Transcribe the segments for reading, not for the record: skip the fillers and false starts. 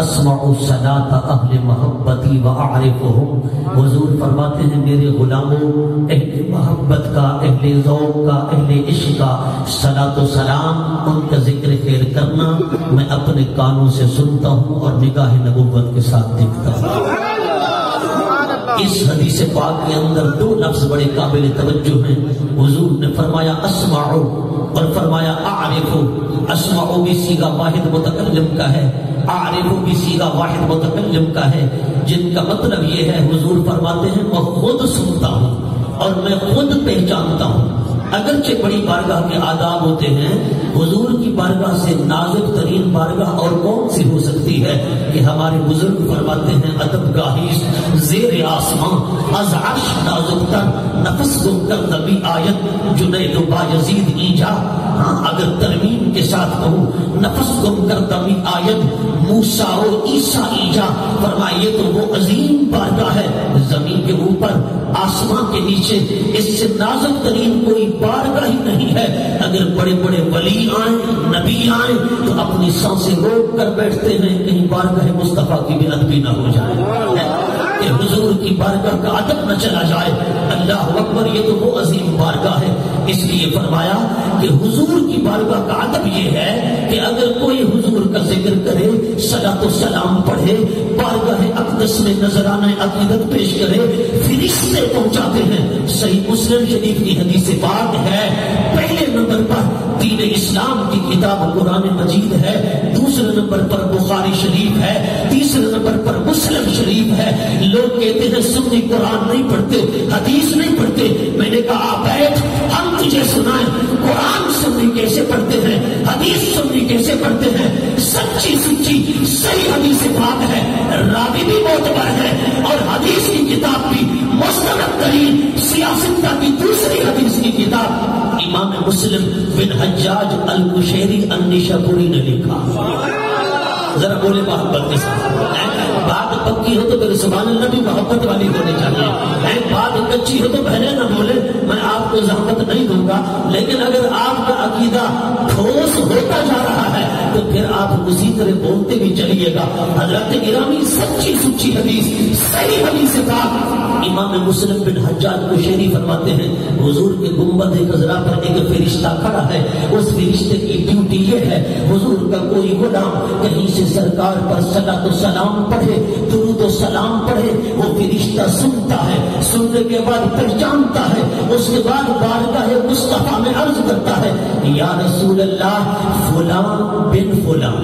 اسمع صلاۃ اہل محبتی واعرفهم، حضور فرماتے ہیں میرے غلاموں، اہل محبت کا، اہل ذوق کا، اہل عشق کا صلاۃ و سلام، ان کا ذکر خیر کرنا میں اپنے کانوں سے سنتا ہوں اور نگاہ نبوت کے ساتھ دیکھتا ہوں۔ اس حدیث پاک کے اندر دو لفظ بڑے قابل توجہ ہیں۔ حضور نے فرمایا اسمعوا اور فرمایا اعرفوا۔ اسمعوا بھی صیغہ واحد متکلم کا ہے، اعرفوا بھی صیغہ واحد متکلم کا ہے، جن کا مطلب یہ ہے، حضور فرماتے ہیں میں خود سنتا ہوں اور میں خود پہچانتا ہوں۔ اگرچہ بڑی بارگاہ کے آداب ہوتے ہیں، حضور کی بارگاہ سے نازک ترین بارگاہ اور کون سی ہو سکتی ہے کہ ہمارے بزرگ فرماتے ہیں ادب گاہی زیر آسمان از عرش نازک تر نفس گم کر نبی آیت جنید و بایزید ایجا۔ ہاں اگر ترمیم کے ساتھ کہوں نفس گم کر نبی آیت موسیٰ و عیسیٰ ایجا، فرمائیے تو وہ عظیم بارگاہ ہے زمین کے اوپر آسمان کے نیچے، اس سے نازک ترین کوئی بارگاہ ہی نہیں ہے۔ اگر بڑے بڑے ولی آئیں، نبی آئیں تو اپنی سانسیں روک کر بیٹھتے ہیں کہیں بارگاہ مصطفیٰ کی بھی ادبی نہ ہو جائے، کہ حضور کی بارگاہ کا ادب نہ چلا جائے۔ اللہ اکبر، یہ تو وہ عظیم بارگاہ ہے۔ اس لیے فرمایا کہ حضور کی بارگاہ کا ادب یہ ہے کہ اگر کوئی حضور کا ذکر کرے، صلاۃ و سلام پڑھے، بارگاہ اقدس میں نذرانہ عقیدت پیش کرے، فرشتے پہنچاتے ہیں۔ صحیح مسلم شریف کی حدیث پاک ہے، پہلے نمبر پر دین اسلام کی کتاب قرآن مجید ہے، دوسرے نمبر پر بخاری شریف ہے، تیسرے نمبر پر مسلم شریف ہے۔ لوگ کہتے ہیں سنی قرآن نہیں پڑھتے، حدیث نہیں پڑھتے۔ میں نے کہا بیٹھ، ہم تجھے سنائیں قرآن سنی کیسے پڑھتے ہیں، حدیث سنی کیسے پڑھتے ہیں۔ سچی سچی صحیح حدیث پاک ہے، راوی بھی معتبر ہے اور حدیث کی کتاب بھی مستند ترین سیاستہ کی دوسری حدیث کی کتاب امام مسلم بن حجاج القشیری النشاپوری نے لکھا۔ ذرا بولے محبت کے ساتھ، بات پکی ہو تو پھر سبحان اللہ بھی محبت والی ہونی چاہیے، بات کچی ہو تو پہلے نہ بولے، میں آپ کو زحمت نہیں دوں گا، لیکن اگر آپ کا عقیدہ ٹھوس ہوتا جا رہا ہے تو پھر آپ اسی طرح بولتے بھی چلیے گا۔ حضرت گرامی سچی سچی حدیث، صحیح حدیث پاک امام مسلم بن حجاج قشیری فرماتے ہیں حضور کے گنبد خضرا پر ایک فرشتہ کھڑا ہے، اس فرشتے کی ڈیوٹی یہ ہے حضور کا کوئی غلام کہیں سے سرکار پر صلاۃ و سلام پڑھے، درود و سلام پڑھے، وہ فرشتہ سنتا ہے، سننے کے بعد پہچانتا ہے، اس کے بعد بارگاہ مصطفیٰ میں عرض کرتا ہے یا رسول اللہ فلاں بن فلاں۔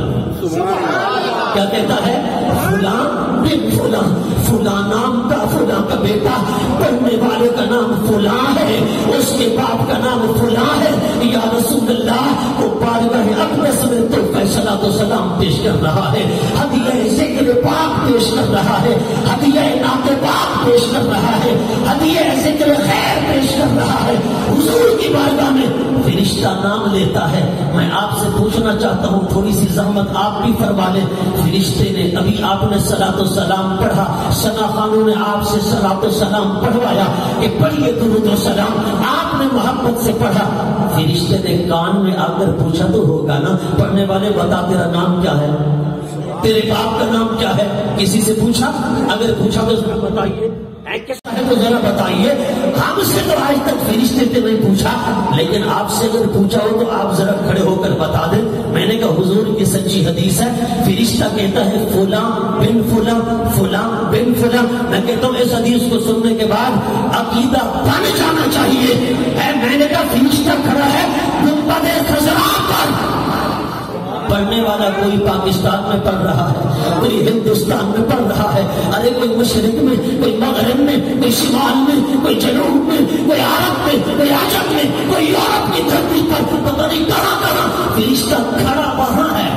کیا کہتا ہے؟ فلاں بن فلاں، فلاں نام کا فلاں کا بیٹا، پڑھنے والے کا نام فلاں ہے، اس کے باپ کا نام فلاں ہے، یا رسول اللہ کو بارگاہ اقدس میں تو فیصلہ تو سلام پیش کر رہا ہے، ہدیہ ذکر پاک پیش کر رہا ہے، ہدیہ نعت پاک پیش کر رہا ہے، ہدیہ ذکر خیر پیش کر رہا ہے۔ حضور کی بارگاہ میں فرشتہ نام لیتا ہے۔ میں آپ سے پوچھنا چاہتا ہوں، تھوڑی سی زحمت آپ بھی فرما لیں، فرشتے نے ابھی آپ نے صلاۃ و سلام پڑھا، ثنا خانوں نے آپ سے صلاۃ و سلام پڑھوایا کہ پڑھیے درود و سلام، آپ نے محبت سے پڑھا، فرشتے نے کان میں آ کر پوچھا تو ہوگا نا، پڑھنے والے بتا تیرا نام کیا ہے، تیرے باپ کا نام کیا ہے، کسی سے پوچھا؟ اگر پوچھا تو ذرا بتائیے، کیسا ہے تو ذرا بتائیے۔ ہم سے تو آج تک فرشتے نے نہیں پوچھا، لیکن آپ سے اگر پوچھا ہو تو آپ ذرا کھڑے ہو کر بتا دیں۔ میں نے کہا حضور کی سچی حدیث ہے، فرشتہ کہتا ہے فلاں بن فلاں، فلاں بن فلاں۔ میں کہتا ہوں اس حدیث کو سننے کے بعد عقیدہ بن جانا چاہیے۔ میں نے کہا فرشتہ کھڑا ہے گنبد خضرا پر، پڑھنے والا کوئی پاکستان میں پڑھ رہا ہے، کوئی ہندوستان میں پڑھ رہا ہے، ارے کوئی مشرق میں، کوئی مغرب میں، کوئی شمال میں، کوئی جنوب میں، کوئی عرب میں، کوئی عجم میں، کوئی یورپ کی دھرتی پر، پتہ نہیں کہاں کہاں فرشتہ کھڑا وہاں ہے۔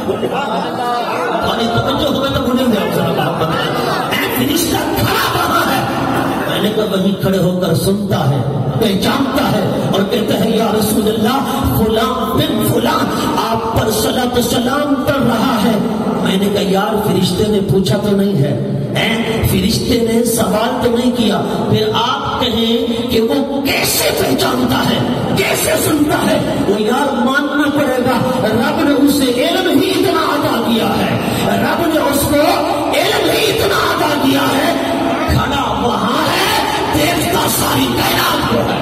اور توجہ ہوئے تو بھولیں گے فرشتہ کھڑا وہاں ہے۔ میں نے کہا وہیں کھڑے ہو کر سنتا ہے، پہچانتا ہے اور کہتا ہے یا رسول اللہ فلاں بن فلاں آپ پر صلاۃ و سلام پڑھ رہا ہے۔ میں نے کہا یار فرشتے نے پوچھا تو نہیں ہے، فرشتے نے سوال تو نہیں کیا، پھر آپ کہیں کہ وہ کیسے پہچانتا ہے، کیسے سنتا ہے؟ وہ یار ماننا پڑے گا، رب نے اسے علم ہی اتنا عطا کیا ہے، رب نے ساری کائنات کو ہے.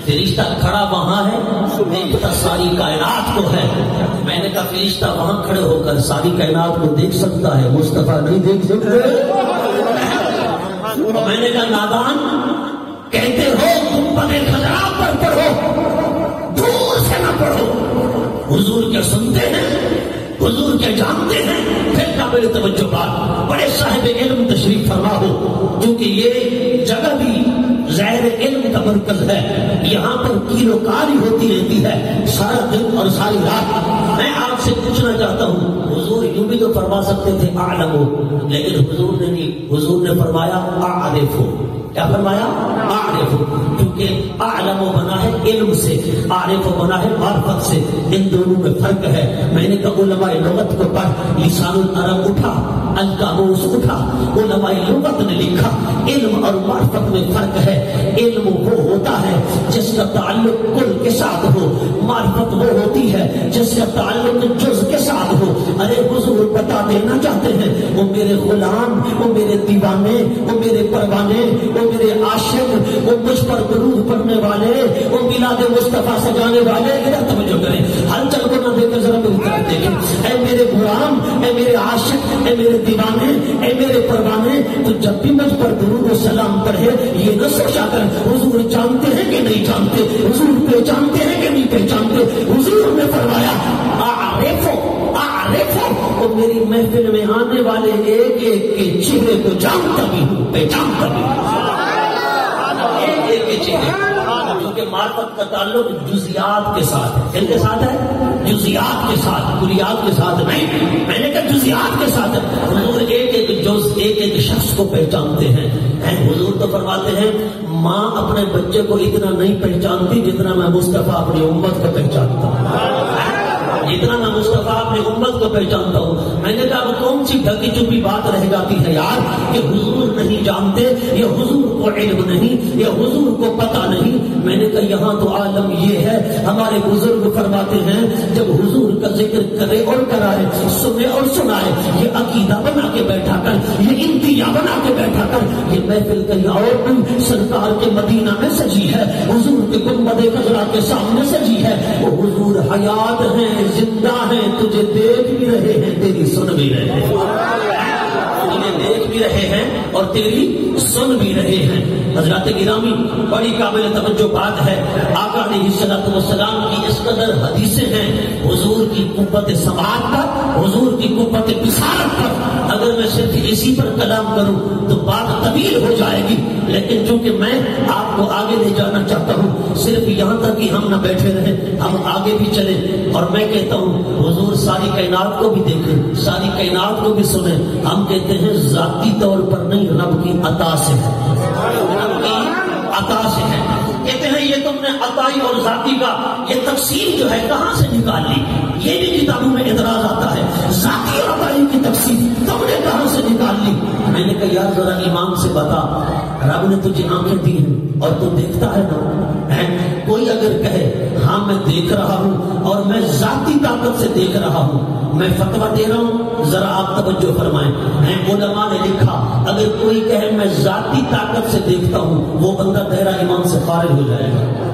فرشتہ کھڑا وہاں ہے، دیکھتا ساری کائنات کو ہے. میں نے کہا فرشتہ وہاں کھڑے ہو کر ساری کائنات کو دیکھ سکتا ہے، مصطفیٰ نہیں دیکھ سکتے. میں نے کہا نادان، کہتے ہو گنبد خضرا پر پڑھو، دور سے نہ پڑھو. حضور کیا سنتے ہیں، حضور کیا جانتے ہیں. پھر قابل توجہ بات، بڑے صاحب علم تشریف فرما ہو، کیونکہ یہ جگہ بھی ظاہر علم کا مرکز ہے. یہاں پر کیلو کاری ہوتی رہتی ہے سارا دن اور ساری رات. میں آپ سے پوچھنا چاہتا ہوں، حضور یوں بھی تو فرما سکتے تھے اعلمو، لیکن حضور نے نہیں، حضور نے فرمایا اعرفو. کیا فرمایا؟ اعرفو. کیونکہ اعلمو بنا ہے علم سے، اعرفو بنا ہے معرفت سے. ان دونوں میں فرق ہے. میں نے کہا علماء لغت کو پڑھ، لسان العرب اٹھا، القاموس اٹھا، علماء لغت نے لکھا علم اور معرفت میں فرق ہے. علم وہ ہوتا ہے جس کا تعلق کل کے ساتھ ہو، معرفت وہ ہوتی ہے جس کا تعلق جز کے ساتھ ہو. ارے حضور بتا دینا چاہتے ہیں، وہ میرے غلام، وہ میرے دیوانے، وہ میرے پروانے، وہ میرے عاشق، وہ مجھ پر درود پڑھنے والے، وہ میلاد مصطفیٰ سجانے والے. ادھر توجہ کریں، ہلچل کو نہ دیکھ کر ذرا میری طرف دیکھیں. اے میرے غلام، اے میرے عاشق، اے میرے دیوانے، اے میرے پروانے، تو جب بھی مجھ پر درود و سلام پڑھے یہ نہ سوچا کر حضور جانتے ہیں کہ نہیں جانتے، حضور پہچانتے ہیں کہ نہیں پہچانتے. حضور نے فرمایا اعرفو اعرفو، اور میری محفل میں آنے والے ایک ایک کے چہرے کو جانتا بھی ہوں، پہچانتا بھی ہوں. ایک ایک کے چہرے، کیونکہ معرفت کا تعلق جزیات کے ساتھ ہے. کن کے ساتھ ہے؟ جزیات کے ساتھ، کلیات کے ساتھ نہیں. میں نے کہا جزیات کے ساتھ ہے. حضور ایک ایک جز، ایک ایک شخص کو پہچانتے ہیں. حضور تو فرماتے ہیں ماں اپنے بچے کو اتنا نہیں پہچانتی جتنا میں مصطفیٰ اپنی امت کو پہچانتا ہوں، جتنا میں مصطفیٰ اپنی امت کو پہچانتا ہوں. میں نے کہا کون سی ڈھکی چپی بات رہ جاتی ہے یار کہ حضور نہیں جانتے، یا حضور کو علم نہیں، یا حضور کو پتہ نہیں. میں نے کہا یہاں تو عالم یہ ہے، ہمارے بزرگ فرماتے ہیں جب حضور کا ذکر کرے اور کرائے، سنے اور سنائے، یہ عقیدہ بنا کے بیٹھا کر، یہ انتیا بنا کے بیٹھا کر، یہ محفل کہیں اور نہیں سرکار کے مدینہ میں سجی ہے، حضور کے گنبد خضرا کے سامنے سجی ہے. وہ حضور حیات ہیں، زندہ ہیں، تجھے دیکھ بھی رہے ہیں، تیری سن بھی رہے ہیں. تجھے دیکھ بھی رہے ہیں اور تیری سن بھی رہے ہیں. حضرات گرامی، بڑی قابل توجہ بات ہے. آقا علیہ الصلوۃ والسلام کی اس قدر حدیثیں ہیں حضور کی قوت سماعت پر، حضور کی قوت بصارت پر. اگر میں صرف اسی پر کلام کروں تو بات طویل ہو جائے گی، لیکن چونکہ میں آپ کو آگے لے جانا چاہتا ہوں، صرف یہاں تک کہ ہم نہ بیٹھے رہیں، ہم آگے بھی چلیں. اور میں کہتا ہوں حضور ساری کائنات کو بھی دیکھیں، ساری کائنات کو بھی سنیں. ہم کہتے ہیں ذاتی طور پر نہیں، رب کی عطا سے ہے، رب کی عطا سے ہے. کہتے ہیں یہ تم نے عطائی اور ذاتی کا یہ تقسیم جو ہے کہاں سے نکال لی؟ یہ بھی کتابوں میں اعتراض آتا ہے، ذاتی اور عطائی کی تقسیم تم نے کہاں سے نکال لی؟ میں نے کہا یار ذرا ایمان سے بتا، رب نے تجھے آنکھیں دی ہیں اور تو دیکھتا ہے نا. کوئی اگر کہے ہاں میں دیکھ رہا ہوں اور میں ذاتی طاقت سے دیکھ رہا ہوں، میں فتویٰ دے رہا ہوں، ذرا آپ توجہ فرمائیں. علماء نے لکھا اگر کوئی کہے میں ذاتی طاقت سے دیکھتا ہوں، وہ بندہ دائرہ ایمان سے خارج ہو جائے گا.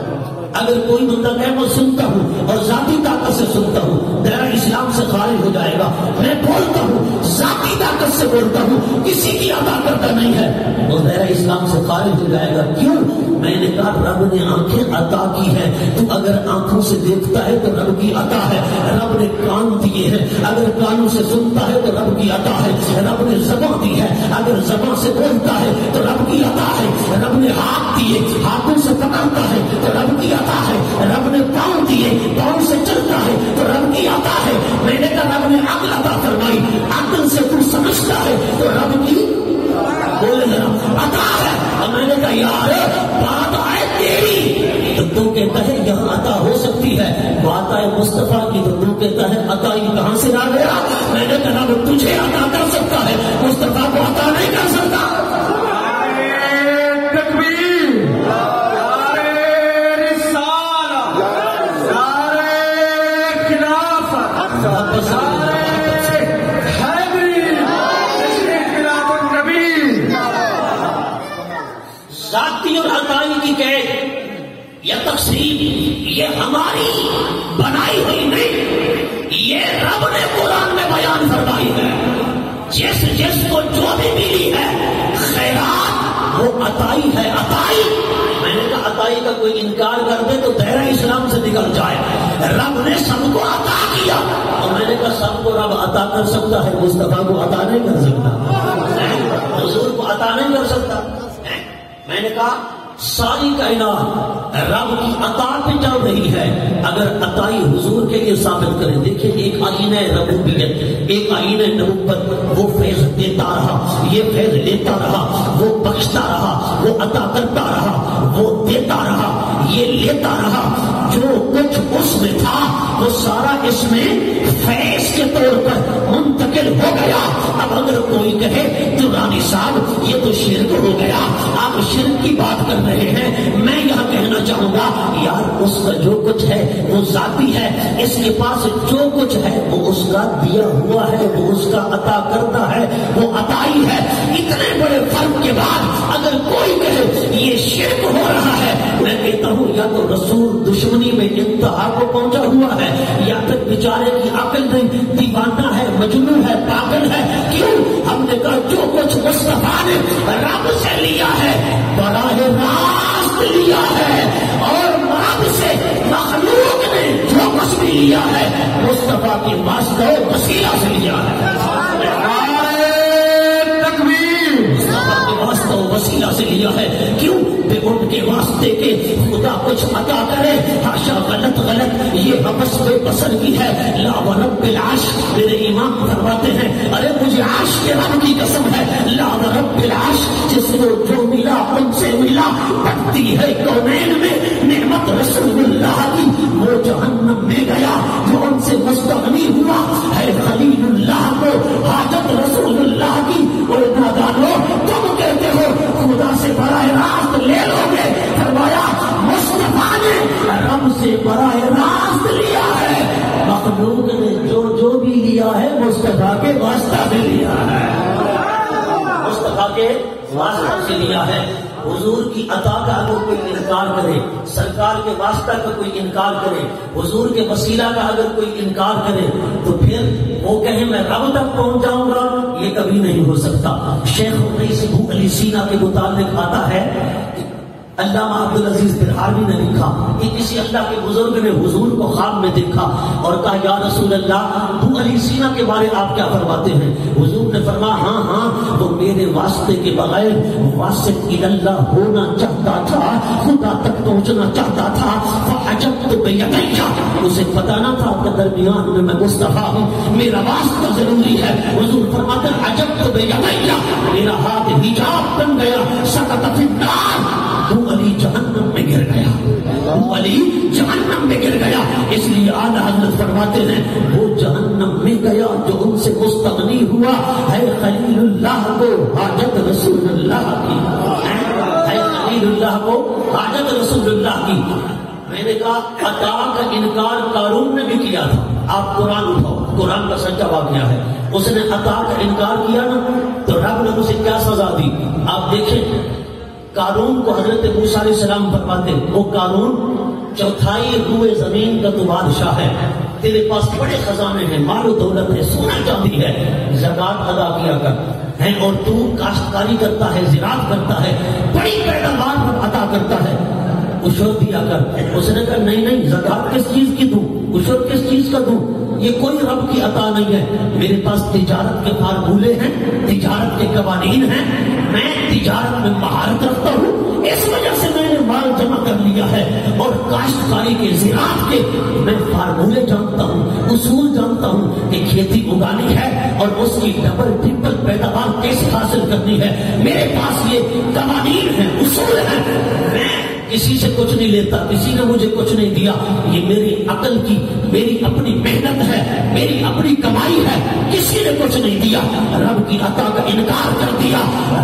اگر کوئی بندہ کہے میں سنتا ہوں اور ذاتی طاقت سے سنتا ہوں، دائرہ اسلام سے خارج ہو جائے گا. میں بولتا ہوں، ذاتی طاقت سے بولتا ہوں، کسی کی عطا کرتا نہیں ہے، وہ دائرہ اسلام سے خارج ہو جائے گا. کیوں؟ میں نے کہا رب نے آنکھیں عطا کی ہے، تو اگر آنکھوں سے دیکھتا ہے تو رب کی عطا ہے. رب نے کان دیے ہیں، اگر کانوں سے سنتا ہے تو رب کی عطا ہے. رب نے زبان دی ہے، اگر زبان سے بولتا ہے تو رب کی عطا ہے. رب نے ہاتھ دیے، ہاتھوں سے پکڑتا ہے تو رب کی عطا ہے. رب نے پاؤں دیے، پاؤں سے چلتا ہے تو رب کی عطا ہے. میں نے کہا رب نے عقل عطا فرمائی، عقل سے تو سمجھتا ہے تو رب کی بولے ذرا عطا ہے. اور میں نے کہا یار بات آئے تیری تو تو کہتا ہے یہاں عطا ہو سکتی ہے، بات آئے مصطفیٰ کی تو تو کہتا ہے عطا یہ کہاں سے آ گیا. میں نے کہا وہ تجھے عطا کر سکتا ہے، مصطفیٰ کو عطا نہیں کر سکتا. تکبیر، تفریق ہے یا تقسیم یہ ہماری بنائی ہوئی نہیں، یہ رب نے قرآن میں بیان فرمائی ہے۔ جس جس کو جو بھی ملی ہے خیرات وہ عطائی ہے، عطائی۔ میں نے کہا عطائی کا کوئی انکار کر دے تو دائرہ اسلام سے نکل جائے۔ رب نے سب کو عطا کیا، اور میں نے کہا سب کو رب عطا کر سکتا ہے، مصطفیٰ کو عطا نہیں کر سکتا، حضور کو عطا نہیں کر سکتا۔ میں نے کہا ساری کائنات رب کی عطا پہ چل رہی ہے، اگر عطائی حضور کے لیے ثابت کریں۔ دیکھیں ایک آئین ہے ربوبیت، ایک آئین ہے نبوت، وہ فیض دیتا رہا، یہ فیض لیتا رہا، وہ بخشتا رہا، وہ عطا کرتا رہا، وہ دیتا رہا، یہ لیتا رہا۔ جو کچھ اس میں تھا وہ سارا اس میں فیض کے طور پر منتقل ہو گیا۔ اب اگر کوئی کہے تو رانی صاحب یہ تو شرک ہو گیا، آپ شرک کی بات کر رہے ہیں، میں یہاں کہنا چاہوں گا یار اس کا جو کچھ ہے وہ ذاتی ہے، اس کے پاس جو کچھ ہے وہ اس کا دیا ہوا ہے، وہ اس کا عطا کرتا ہے، وہ عطائی ہے۔ اتنے بڑے فرق کے بعد اگر کوئی کہے یہ شرک ہو رہا ہے، میں کہتا ہوں یا تو رسول دشمنی میں انتہا کو پہنچا ہوا ہے، یا پھر بیچارے کی عقل نہیں، دیوانہ ہے، مجنون ہے، پاگل ہے۔ کیوں؟ ہم نے کہا جو کچھ مصطفیٰ نے رب سے لیا ہے براہ راست لیا ہے، اور رب سے مخلوق نے جو کچھ بھی لیا ہے مصطفیٰ کی واسطہ و وسیلہ سے لیا ہے۔ واسطہ و وسیلہ سے لیا ہے۔ کیوں؟ کہ ان کے واسطے کے خدا کچھ عطا کرے، حاشا غلط غلط یہ حوث بے بسر کی ہے۔ لا ورب العرش، میرے امام فرماتے ہیں ارے مجھے عرش کے رب کی قسم ہے، لا ورب العرش، جس کو جو ملا ان سے ملا، بڑھتی ہے کونین میں نعمت رسول اللہ کی، وہ جہنم میں گیا جو ان سے مستغنی ہوا ہے خلیل اللہ کو حاجت رسول اللہ کی۔ اور نادانو تم کہتے ہو خدا سے براہ راست لے لو گے، فرمایا مصطفیٰ نے رب سے براہ راست لیا ہے، مخلوق نے جو بھی لیا ہے مصطفیٰ کے واسطہ سے لیا ہے، مصطفیٰ کے واسطہ سے لیا ہے۔ حضور کی عطا کا اگر کوئی انکار کرے، سرکار کے واسطہ کا کوئی انکار کرے، حضور کے وسیلہ کا اگر کوئی انکار کرے، تو پھر وہ کہے میں رب تک پہنچ جاؤں گا، یہ کبھی نہیں ہو سکتا۔ شیخ رئیس ابو علی سینا کے متعلق آتا ہے، علامہ عبدالعزیز برہانی نے لکھا کہ کسی اللہ کے بزرگ نے حضور کو خواب میں دیکھا اور کہا یا رسول اللہ ابو علی سینا کے بارے آپ کیا فرماتے ہیں؟ حضور نے فرمایا ہاں ہاں وہ میرے واسطے کے بغیر واسط اللہ ہونا چاہتا تھا، خدا تک پہنچنا چاہتا تھا۔ فعجبت بیدیہ، اسے پتہ نہ تھا کہ درمیان میں میں مصطفیٰ ہوں، میرا واسطہ ضروری ہے۔ حضور فرماتے ہیں عجبت بیدیہ، میرا ہاتھ حجاب بن گیا، سقط فی النار، ابو علی جہنم میں گر گیا، ابو علی جہنم میں گر گیا۔ اس لیے اعلیٰ حضرت فرماتے ہیں وہ جہنم میں گیا جو ان سے مستغنی ہوا ہے خلیل اللہ کو حاجت رسول اللہ کی، ہے خلیل اللہ کو حاجت رسول اللہ کی۔ میں نے کہا عطا کا انکار قارون نے بھی کیا تھا۔ آپ قرآن اٹھاؤ، قرآن کا سچا واقعہ ہے، اس نے عطا کا انکار کیا نا تو رب نے اسے کیا سزا دی آپ دیکھیں۔ قارون کو حضرت موسیٰ علیہ السلام فرماتے وہ قارون چوتھائی روئے زمین کا تو بادشاہ ہے، تیرے پاس بڑے خزانے ہیں، مال و دولت ہے، سونا چاندی ہے، زکات ادا کیا کر ہے، اور تو کاشتکاری کرتا ہے، زراعت کرتا ہے، بڑی پیداوار عطا کرتا ہے، عشر دیا کر۔ اس نے کہا نہیں نہیں، زکات کس چیز کی دوں، عشر کس چیز کا دوں، یہ کوئی رب کی عطا نہیں ہے، میرے پاس تجارت کے فارمولے ہیں، تجارت کے قوانین ہیں، میں تجارت میں مہارت رکھتا ہوں، اس وجہ سے میں نے مال جمع کر لیا ہے، اور کاشتکاری کے زراعت کے میں فارمولے جانتا ہوں، اصول جانتا ہوں کہ کھیتی اگانی ہے اور اس کی ڈبل ٹرپل پیداوار کیسے حاصل کرنی ہے، میرے پاس یہ قوانین ہیں، اصول ہیں، میں کسی سے کچھ نہیں لیتا، کسی نے مجھے کچھ نہیں دیا، یہ میری عقل کی میری اپنی محنت ہے، میری اپنی کمائی ہے، کسی نے کچھ نہیں دیا۔ رب کی عطا کا انکار کر دیا،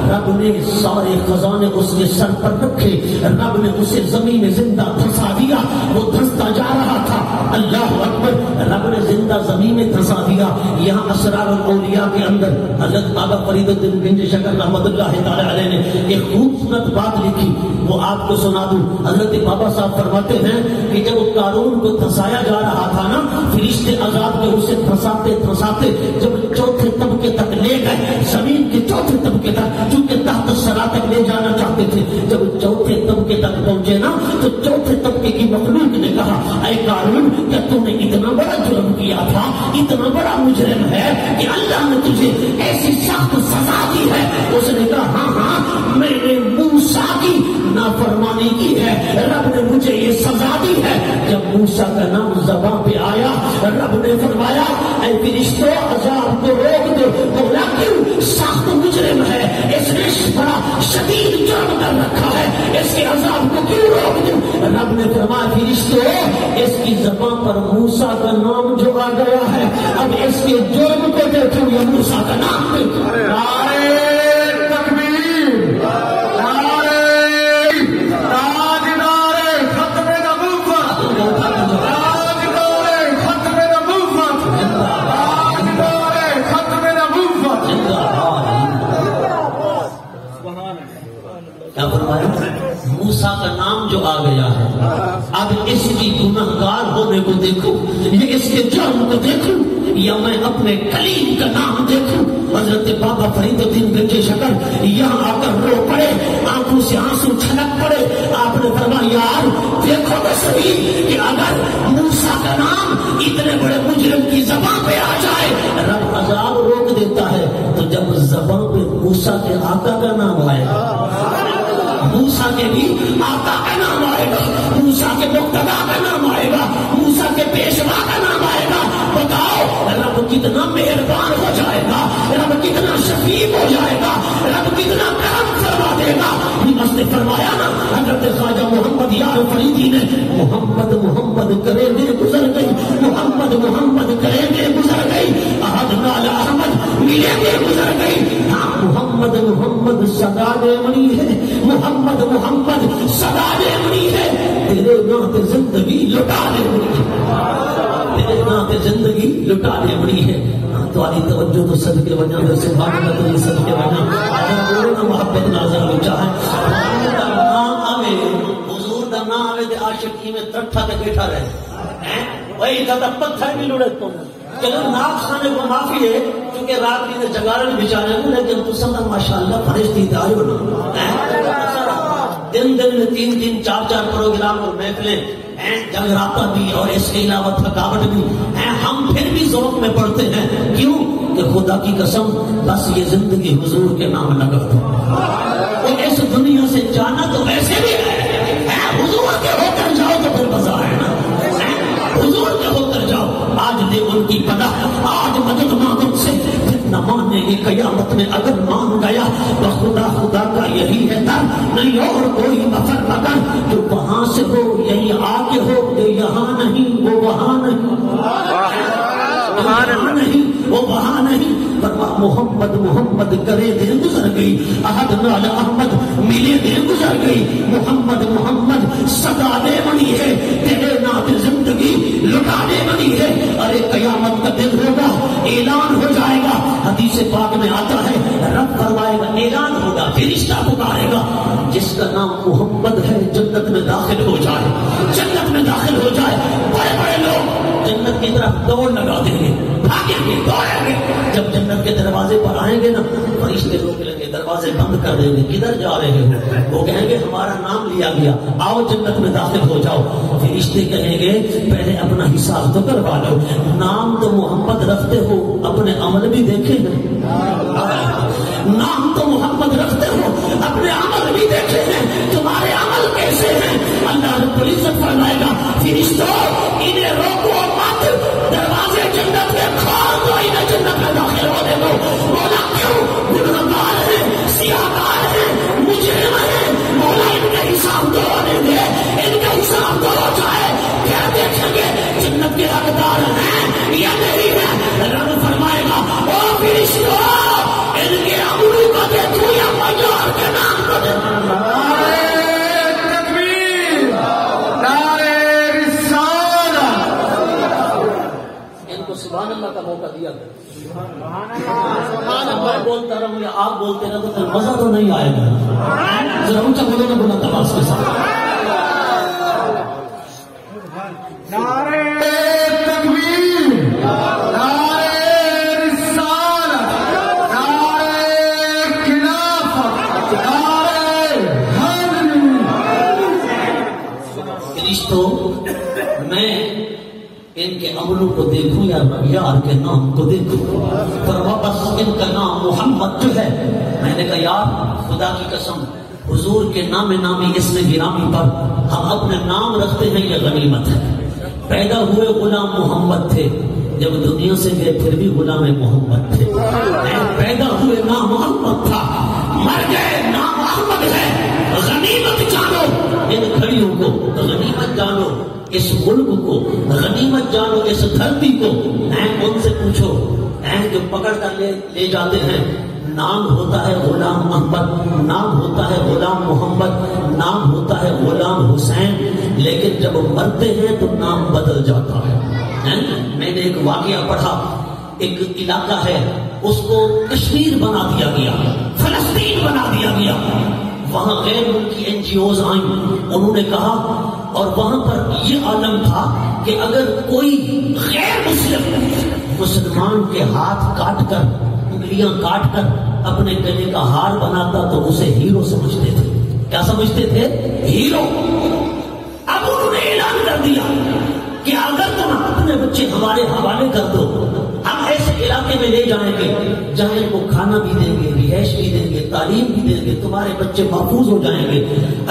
رب نے سارے خزانے اس کے سر پر رکھے، رب نے اسے زمین میں زندہ دھسا دیا، وہ دھستا جا رہا تھا، اللہ اکبر، رب نے زندہ زمین میں دھسا دیا۔ یہاں اسرار الاولیاء کے اندر حضرت بابا فرید الدین بنت شکر رحمۃ اللہ تعالی علیہ نے ایک خوبصورت بات لکھی، وہ آپ کو سنا دوں حضرت بابا صاحب فرماتے ہیں کہ جب قارون کو دھسایا جا رہا تھا نا، فرشتے عذاب کے اسے دھساتے دھساتے جب چوتھے طبقے تک لے گئے، زمین کے چوتھے طبقے تک، چونکہ تحت الثری تک لے جانا چاہتے تھے، جب چوتھے طبقے تک پہنچے نا تو چوتھے طبقے کی مخلوق نے کہا اے قارون کیا تم نے اتنا بڑا جرم کیا تھا، اتنا بڑا مجرم ہے کہ اللہ نے تجھے ایسی سخت سزا دی ہے؟ اس نے کہا ہاں ہاں میں نے موسیٰ کی نافرمانی کی ہے، رب نے مجھے یہ سزا دی ہے۔ جب موسیٰ کا نام زبان پہ آیا رب نے فرمایا اے فرشتوں عذاب کو روک دو، مولا کیوں؟ سخت مجرم ہے، اس نے بڑا شدید جرم کر رکھا ہے، اس کے عذاب کو کیوں روک دوں؟ رب نے فرمایا فرشتوں اس کی زبان پر موسیٰ کا نام جو آ گیا ہے، اب اس کے جرم کو دیکھو یا موسیٰ کا نام دیکھو۔ موسیٰ کا نام جو آ گیا ہے، اب اس کی گنہگار ہونے کو دیکھو یا اس کے جرم کو دیکھو یا میں اپنے کلیم کا نام دیکھوں۔ حضرت بابا فرید الدین گنج شکر یہاں آ کر رو پڑے، آنکھوں سے آنسو چھلک پڑے۔ آپ نے فرمایا یار دیکھو تو صحیح کہ اگر موسیٰ کا نام اتنے بڑے مجرم کی زبان پہ آ جائے رب عذاب روک دیتا ہے، تو جب زبان پہ موسیٰ کے آقا کا نام آئے گا، موسیٰ کے بھی آقا کا نام آئے گا، موسیٰ کے مقتدا کا نام آئے گا، موسیٰ کے پیشوا کا نام آئے گا، بتاؤ رب کتنا مہربان ہو جائے گا، رب کتنا شفیق ہو جائے گا، رب کتنا کرم فرما دے گا۔ بس نے فرمایا نا حضرت خواجہ محمد یار فریدی نے محمد محمد کرے دے گزر گئی، محمد محمد کرے دے گزر گئی، احد نال احمد ملے دے گزر گئی۔ ہاں محمد محمد صدا دے منی ہے، محمد محمد صدا دے منی ہے، تیرے نام پہ زندگی لٹا دے منی ہے، تیرے نام پہ زندگی لٹا دے منی ہے۔ تمہاری توجہ تو صدقے وجہ سے سبحان اللہ، تو یہ صدقے وجہ اگر نہ محبت نازل ہو چاہے نام آوے، حضور دا نام آوے تے عاشقی میں ترٹھا تے بیٹھا رہے، وہی دا پتھر بھی لڑے تم۔ چلو ناک خانے کو معافی ہے کیونکہ رات کی جگارن بیچارے ہوں، لیکن تو سب ماشاءاللہ فرشتی دار ہو نا، دن دن میں 3 3 4 4 پروگرام اور محفلیں، جگراتا بھی اور اس کے علاوہ تھکاوٹ بھی، ہم پھر بھی ذوق میں پڑھتے ہیں، کیوں کہ خدا کی قسم بس یہ زندگی حضور کے نام لگا دو، اور اس دنیا سے جانا تو ویسے بھی ہے، حضور کے ہو کر جاؤ تو پھر مزہ ہے نا، حضور کے ہو کر جاؤ۔ آج دے ان کی پناہ، آج مدد مانگ سے، نہ ماننے کی قیامت میں اگر مان گیا تو خدا خدا کا یہی ہے در، نہیں اور کوئی مفر مگر، جو وہاں سے ہو یہی آگے ہو، جو یہاں نہیں وہ وہاں نہیں، وہاں نہیں وہ وہاں نہیں۔ محمد محمد کرے دے گزر گئی، احد نال احمد ملے دے گزر گئی، محمد محمد صدا دے بنی ہے، تیرے نام زندگی لٹا دے بنی ہے۔ ارے قیامت کا دن ہوگا، اعلان ہو جائے گا، حدیث پاک میں آتا ہے رب فرمائے گا، اعلان ہوگا، فرشتہ پکارے گا، جس کا نام محمد ہے جنت میں داخل ہو جائے، جنت میں داخل ہو جائے۔ بڑے بڑے لوگ جنت کی طرف دوڑ لگا دیں گے، بھاگیں گے، دوڑیں گے۔ جب جنت کے دروازے پر آئیں گے نا فرشتے روک لیں گے، دروازے بند کر دیں گے، کدھر جا رہے ہو؟ وہ کہیں گے ہمارا نام لیا گیا، آؤ جنت میں داخل ہو جاؤ۔ فرشتے کہیں گے پہلے اپنا حساب تو کروا لو، نام تو محمد رکھتے ہو، اپنے عمل بھی دیکھے ہیں، نام تو محمد رکھتے ہو، اپنے عمل بھی دیکھے ہیں، تمہارے عمل کیسے ہیں؟ اللہ رب العزت فرمائے گا فرشتوں انہیں روکو مت، دروازے جنت کے کھول دو، انہیں جنت میں داخل ہونے دو۔ مولا کیوں؟ گنہگار ہیں، سیاہکار ہیں، مجرم ہیں، مولا ان کا حساب تو ہونے دے، ان کا حساب تو ہو جائے، کیا دیکھیں گے جنت کے حقدار ہیں یا نہیں ہیں؟ رب فرمائے گا او فرشتوں ان کے عملوں کو دیکھو یا معیار کے نام کو دیکھو۔ سبحان اللہ کا موقع دیا گیا، میں بولتا رہوں یا آپ بولتے رہو تو مزہ تو نہیں آئے گا، ذرا اونچا بولو نا، بولا تماس کے ساتھ نعرے تکبیر، نعرے رسالت، نعرے خلافت، نعرے حیدری۔ رشتوں، میں ان کے عملوں کو دیکھوں یا یار کے نام کو دیکھوں؟ پر واپس ان کا نام محمد جو ہے، میں نے کہا یار خدا کی قسم، حضور کے نامی اسم گرامی پر ہم اپنے نام رکھتے ہیں، یہ غنیمت ہے۔ پیدا ہوئے غلام محمد تھے، جب دنیا سے گئے پھر بھی غلام محمد تھے۔ پیدا ہوئے نام محمد تھا، مر گئے نام محمد ہے۔ غنیمت جانو ان گھڑیوں کو، غنیمت جانو اس ملک کو، غنیمت جانو اس دھرتی کو۔ ان سے پوچھو جو پکڑ کر لے جاتے ہیں، نام ہوتا ہے غلام احمد، نام ہوتا ہے غلام محمد، نام ہوتا ہے غلام حسین، لیکن جب مرتے ہیں تو نام بدل جاتا ہے۔ میں نے ایک واقعہ پڑھا، ایک علاقہ ہے اس کو کشمیر بنا دیا گیا، فلسطین بنا دیا گیا۔ وہاں غیر ملکی NGOs آئیں، انہوں نے کہا، اور وہاں پر یہ عالم تھا کہ اگر کوئی غیر مسلمان کے ہاتھ کاٹ کر، انگلیاں کاٹ کر اپنے گلے کا ہار بناتا تو اسے ہیرو سمجھتے تھے۔ کیا سمجھتے تھے؟ ہیرو۔ اب انہوں نے اعلان کر دیا کہ اگر تم اپنے بچے ہمارے حوالے کر دو، ہم ایسے علاقے میں لے جائیں گے جہاں ان کو کھانا بھی دیں گے، رہائش بھی دیں گے، تعلیم بھی دیں گے، تمہارے بچے محفوظ ہو جائیں گے۔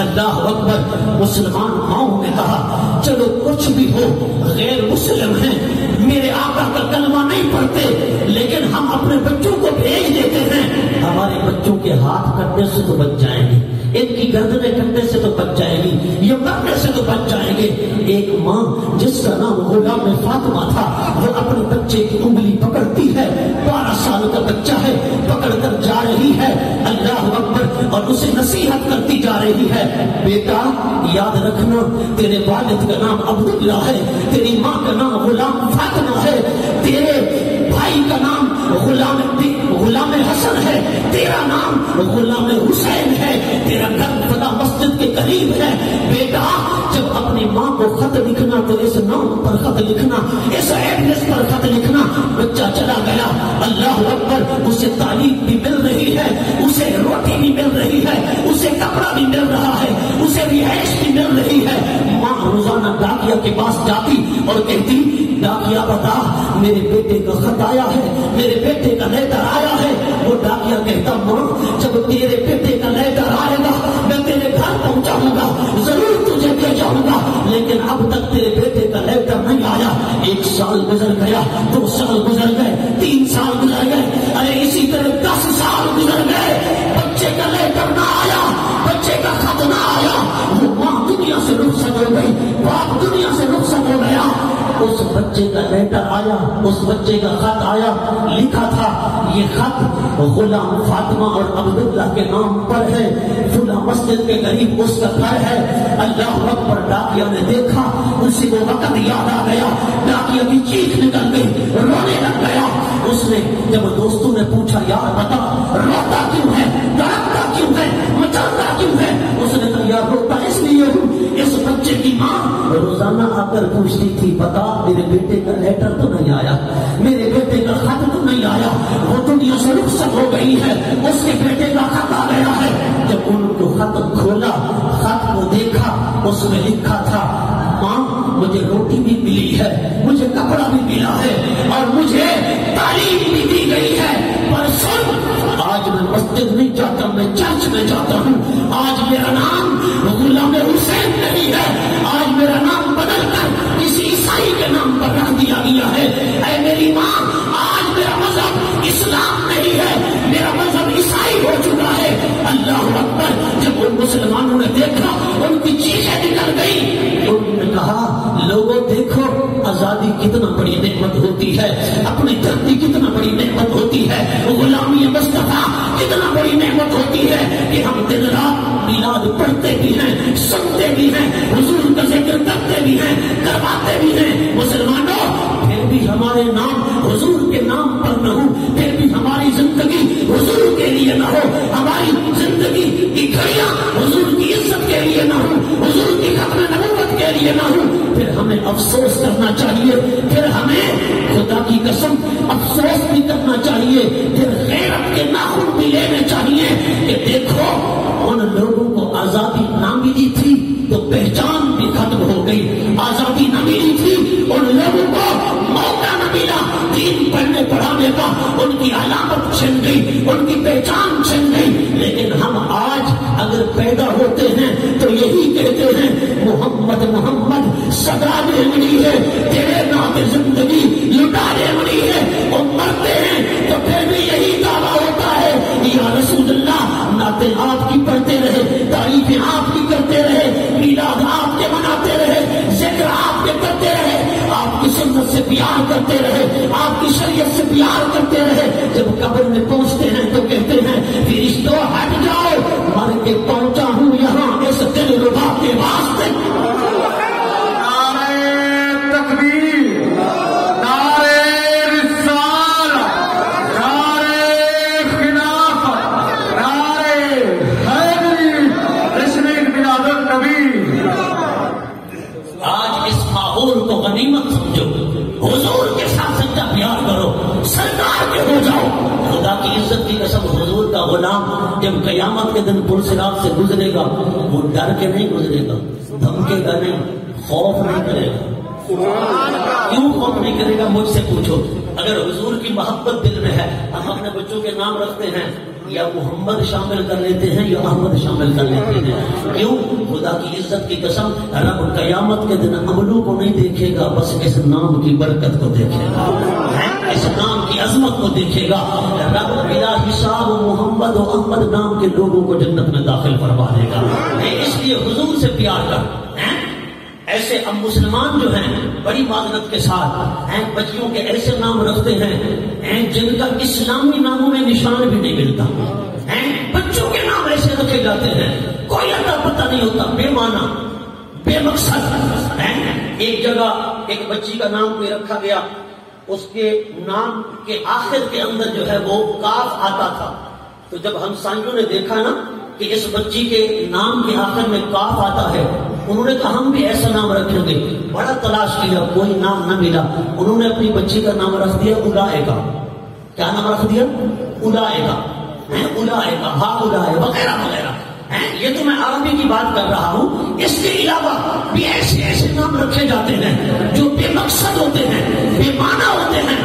اللہ اکبر۔ مسلمان ماؤں نے کہا چلو کچھ بھی ہو، غیر مسلم ہیں، میرے آقا کا کلمہ نہیں پڑھتے، لیکن ہم اپنے بچوں کو بھیج دیتے ہیں، ہمارے بچوں کے ہاتھ کٹنے سے تو بچ جائیں گے، ان کی گردنیں کٹنے سے تو بچ جائے گی، یہ مرنے سے تو بچ جائیں گے۔ ایک ماں جس کا نام غلام فاطمہ تھا، وہ اپنے بچے کی انگلی پکڑتی ہے، 12 سال کا بچہ ہے، پکڑ کر جا رہی ہے، اللہ اکبر، اور اسے نصیحت کرتی جا رہی ہے، بیٹا یاد رکھنا تیرے والد کا نام عبداللہ ہے، تیری ماں کا نام غلام فاطمہ ہے، تیرے بھائی کا نام غلام حسن ہے، تیرا نام غلام حسین ہے، تیرا گھر فلاں مسجد کے قریب ہے۔ بیٹا جب اپنی ماں کو خط لکھنا تو اس نام پر خط لکھنا، اس ایڈریس پر خط لکھنا۔ بچہ چلا گیا، اللہ اکبر، اسے تعلیم بھی مل رہی ہے، اسے روٹی بھی مل رہی ہے، اسے کپڑا بھی مل رہا ہے، اسے رہائش بھی مل رہی ہے۔ ماں روزانہ ڈاکیا کے پاس جاتی اور کہتی ڈاکیا بتا میرے بیٹے کا خط آیا ہے، میرے بیٹے کا لیٹر آیا ہے۔ وہ ڈاکیا کہتا ماں جب تیرے بیٹے کا لیٹر آئے گا میں تیرے گھر پہنچاؤں گا، ضرور تجھے دے جاؤں گا، لیکن اب تک تیرے بیٹے کا لیٹر نہیں آیا۔ 1 سال گزر گیا، 2 سال گزر گئے، 3 سال گزر گئے، ارے اسی طرح 10 سال گزر گئے، بچے کا لیٹر نہ آیا، بچے کا خط نہ آیا۔ وہ ماں دنیا سے رخصت ہو گئی، باپ دنیا سے رخصت ہو گیا۔ اس بچے کا لیٹر آیا، اس بچے کا خط آیا، لکھا تھا یہ خط غلام فاطمہ اور عبداللہ کے نام پر ہے، فلاں مسجد کے قریب اس کا گھر ہے۔ اللہ اکبر، ڈاکیا نے دیکھا، اسی کو وقت یاد آ گیا، ڈاکیا کی چیخ نکل گئی، رونے لگ گیا۔ اس نے جب دوستوں نے پوچھا یار بتا روتا کیوں ہے، تڑپتا کیوں ہے، مچلتا کیوں ہے، اس نے کہا یار روتا اس لیے ہوں، اس بچے کی ماں روزانہ آ کر پوچھتی تھی بتا میرے بیٹے کا لیٹر تو نہیں آیا، میرے بیٹے کا خط تو نہیں آیا، وہ دنیا سے رخصت ہو گئی ہے، اس کے بیٹے کا خط آ گیا ہے۔ جب ان کو خط کھولا، خط کو دیکھا، اس میں لکھا تھا ماں مجھے روٹی بھی ملی ہے، مجھے کپڑا بھی ملا ہے، اور مجھے تعلیم بھی دی گئی ہے، پر سن آج میں مسجد نہیں جاتا، میں چرچ میں جاتا ہوں، آج میرا نام غلام حسین نہیں ہے، آج میرا نام بدل کر کسی عیسائی کے نام پر رکھ دیا گیا ہے۔ اے میری ماں آج میرا مذہب اسلام نہیں ہے، میرا مذہب عیسائی ہو چکا ہے۔ اللہ اکبر، جب ان مسلمانوں نے دیکھا ان کی چیخیں نکل گئی، انہوں نے کہا لوگوں دیکھو آزادی کتنا بڑی نعمت ہوتی ہے، اپنی دھرتی کتنا بڑی نعمت ہوتی ہے، غلامی مصطفیٰ کتنا بڑی نعمت ہوتی ہے کہ ہم دن رات میلاد پڑھتے بھی ہیں، سنتے بھی ہیں، حضور کا ذکر کرتے بھی ہیں، کرواتے بھی ہیں۔ مسلمانوں پھر بھی ہمارے نام حضور کے نام پر نہ ہو، پھر بھی ہماری زندگی حضور کے لیے نہ ہو، ہماری زندگی کی گھڑیاں حضور کی عزت کے لیے نہ ہو، حضور کی ختم نبوت کے لیے نہ ہو، پھر ہمیں افسوس کرنا چاہیے، پھر ہمیں خدا کی قسم افسوس بھی کرنا چاہیے، پھر غیرت کے ناخن بھی لینے چاہیے کہ دیکھو ان لوگوں کو آزادی نہ ملی تھی تو پہچان بھی ختم ہو گئی، آزادی نہ ملی تھی ان لوگوں کو موقع نہ ملا دین پڑھنے پڑھانے کا، ان کی علامت چھن گئی، ان کی پہچان چھن گئی۔ لیکن ہم آج اگر پیدا ہوتے ہیں تو یہی کہتے ہیں محمد محمد صدا دے ملی ہے، تیرے نام زندگی لٹا دے ملی ہے، اور مرتے ہیں تو پھر بھی یہی دعویٰ ہوتا ہے یا رسول اللہ، نعتیں آپ کی پڑھتے رہے، تعریفیں آپ کی کرتے رہے، میلاد آپ کے مناتے رہے، ذکر آپ کے کرتے رہے، آپ کی سنت سے پیار کرتے رہے، آپ کی شریعت سے پیار کرتے رہے۔ جب قبر میں پہنچتے ہیں تو کہتے ہیں فرشتوں ہٹ جاؤ، مر کے پہنچا ہوں یہاں اس دل ربا کے واسطے۔ نعرہ تکبیر، نعرہ رسالت، نعرہ خلافت، نعرہ حیدری، تشریف میلاد النبی۔ آج اس ماحول کو غنیمت سمجھو، حضور کے ساتھ سچا پیار کرو، سرکار کے ہو جاؤ۔ خدا کی عزت کی قسم حضور کا غلام جب قیامت کے دن پرصراط سے گزرے گا وہ ڈر کے نہیں گزرے گا، دھمکے گا نہیں، خوف نہیں کرے گا۔ کیوں خوف نہیں کرے گا مجھ سے پوچھو۔ اگر حضور کی محبت دل میں ہے، ہم اپنے بچوں کے نام رکھتے ہیں یا محمد شامل کر لیتے ہیں یا احمد شامل کر لیتے ہیں۔ کیوں؟ خدا کی عزت کی قسم رب قیامت کے دن عملوں کو نہیں دیکھے گا، بس اس نام کی برکت کو دیکھے گا، اس نام کی عظمت کو دیکھے گا۔ رب بلا حساب محمد و احمد نام کے لوگوں کو جنت میں داخل فرما دے گا۔ اس لیے حضور سے پیار کر۔ ایسے اب مسلمان جو ہیں بڑی معذرت کے ساتھ بچیوں کے ایسے نام رکھتے ہیں جن کا اسلامی ناموں میں نشان بھی نہیں ملتا۔ بچوں کے نام ایسے رکھے جاتے ہیں، کوئی اتا پتہ نہیں ہوتا، بے معنی بے مقصد۔ ایک جگہ ایک بچی کا نام کوئی رکھا گیا، اس کے نام کے آخر کے اندر جو ہے وہ کاف آتا تھا، تو جب ہمسائیوں نے دیکھا نا کہ اس بچی کے نام کے آخر میں کاف آتا ہے، انہوں نے کہا ہم بھی ایسا نام رکھیں گے۔ بڑا تلاش کیا، کوئی نام نہ ملا، انہوں نے اپنی بچی کا نام رکھ دیا اولائکا۔ کیا نام رکھ دیا؟ اولائکا، اولائکا، ہا اولائے وغیرہ وغیرہ۔ یہ تو میں عربی کی بات کر رہا ہوں، اس کے علاوہ بھی ایسے ایسے نام رکھے جاتے ہیں جو بے مقصد ہوتے ہیں، بے معنی ہوتے ہیں۔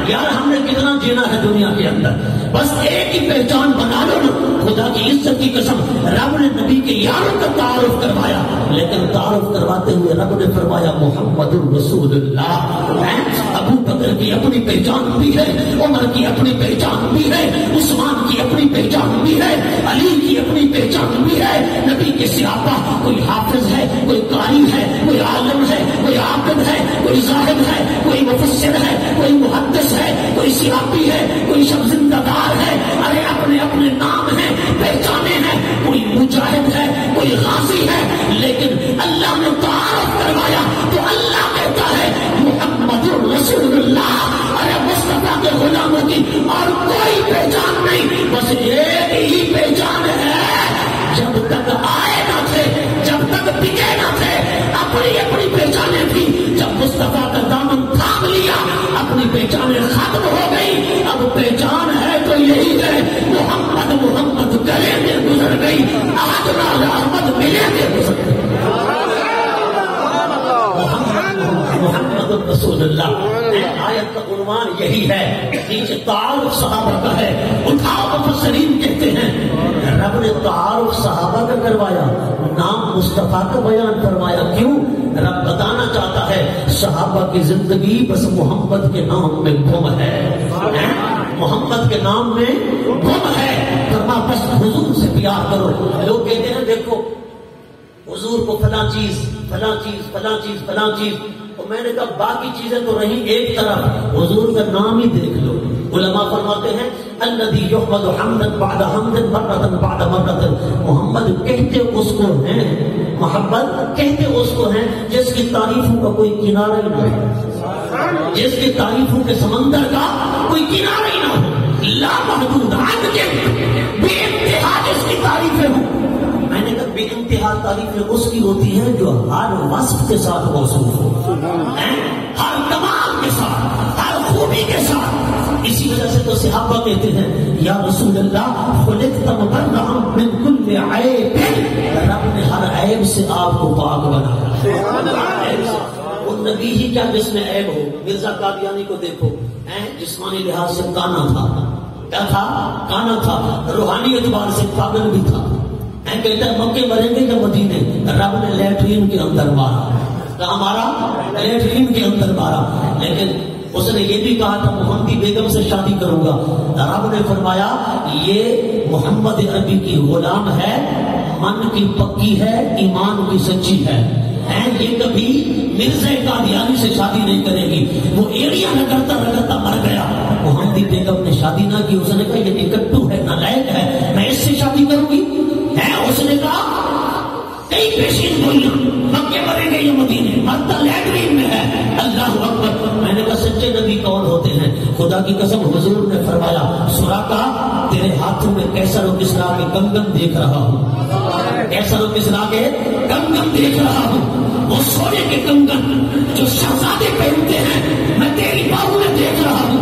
یار ہم نے کتنا جینا ہے دنیا کے اندر، بس ایک ہی پہچان بنا لو نا۔ خدا کی عزت کی قسم رب نے نبی کے یاروں کا تعارف کروایا، لیکن تعارف کرواتے ہوئے رب نے فرمایا محمد الرسول اللہ۔ ابو بکر کی اپنی پہچان بھی ہے، عمر کی اپنی پہچان بھی ہے، عثمان کی اپنی پہچان بھی ہے، علی کی اپنی پہچان بھی ہے۔ نبی کے صحابہ، کوئی حافظ ہے، کوئی قاری ہے، کوئی عالم ہے، کوئی عابد ہے، کوئی زاہد ہے، کوئی مفسر ہے، کوئی محدث ہے، کوئی صحابی ہے، کوئی شخص زندہ دار ہے۔ ارے اپنے اپنے نام ہیں، پہچانے ہیں، کوئی مجاہد ہے، کوئی غازی ہے، لیکن اللہ نے تعارف کروایا تو اللہ کہتا ہے محمد رسول اللہ۔ ارے مصطفیٰ کے غلاموں کی اور کوئی پہچان نہیں، بس ایک ہی پہچان ہے۔ جب تک آئے نہ تھے، جب تک بکے نہ تھے، اپنی اپنی پہچانیں تھی۔ جب مصطفیٰ کا دامن تھام لیا، اپنی پہچانیں ختم ہو گئی۔ اب پہچان ہے تو یہی ہے، محمد محمد کرے دے گزر گئی، احمد احمد ملے دے گزر گئی۔ محمد رسول اللہ۔ آیت کا عنوان یہی ہے، نیچے تعارف صحابہ کا ہے، اٹھاؤ مفسرین کہتے ہیں رب نے تعارف صحابہ کا کروایا، نام مصطفیٰ کا بیان فرمایا۔ کیوں؟ رب بتانا چاہتا ہے صحابہ کی زندگی بس محمد کے نام میں گم ہے، محمد کے نام میں گم ہے۔ فرما بس حضور سے پیار کرو۔ لوگ کہتے ہیں دیکھو حضور کو فلاں چیز فلاں چیز فلاں چیز فلاں چیز، اور میں نے کہا باقی چیزیں تو رہیں ایک طرف، حضور کا نام ہی دیکھ لو۔ علماء فرماتے ہیں الذی یحمد حمدا بعد حمد مرۃ بعد مرۃ، محمد کہتے اس کو ہیں، محمد کہتے اس کو ہیں جس کی تعریفوں کا کوئی کنارہ ہی نہ ہو، جس کی تعریفوں کے سمندر کا کوئی کنارہ ہی نہ ہو، لا محدود عدد بے انتہا جس کی تعریفیں ہوں۔ میں نے کہا بے انتہا تعریفیں اس کی ہوتی ہیں جو ہر وصف کے ساتھ موصوف ہو، ہر کمال کے ساتھ، ہر خوبی کے ساتھ۔ اسی وجہ سے تو صحابہ کہتے ہیں یا رسول اللہ خلقت مبرئا من کل عیب، رب نے ہر عیب سے آپ کو پاک بنایا۔ وہ نبی ہی کیا جس میں عیب ہو؟ مرزا قادیانی کو دیکھو، جسمانی لحاظ سے کانا تھا، کیا تھا؟ کانا تھا، روحانی اعتبار سے پاگل بھی تھا۔ کہتا ہے مکے مریں گے یا مدینے؟ رب نے لیٹرین کے اندر مارا، کہاں مارا؟ لیٹرین کے اندر مارا۔ لیکن اس نے یہ بھی کہا تھا محمدی بیگم سے شادی کروں گا، رب نے فرمایا یہ محمد عربی کی غلام ہے، من کی پکی ہے، ایمان کی سچی ہے، یہ کبھی مرزا قادیانی سے شادی نہیں کرے گی۔ وہ ایڑیاں رگڑتا مر گیا۔ محمدی بیگم نے شادی نہ کی، اس نے کہا یہ نکٹو ہے، نالائق ہے، میں اس سے شادی کروں گی؟ اس نے کہا کئی پیشین گوئیاں، مکے مریں گے یہ مدینے، مرتا لیٹرین میں ہے۔ اللہ اکبر۔ میں نے کہا سچے نبی کون ہوتے ہیں؟ خدا کی قسم حضور نے فرمایا سراقہ تیرے ہاتھوں میں کیسر و کسرا کے کنگن دیکھ رہا ہوں، کیسر و کسرا کے کنگن دیکھ رہا ہوں، وہ سونے کے کنگن جو شہزادے پہنتے ہیں میں تیری باہوں میں دیکھ رہا ہوں۔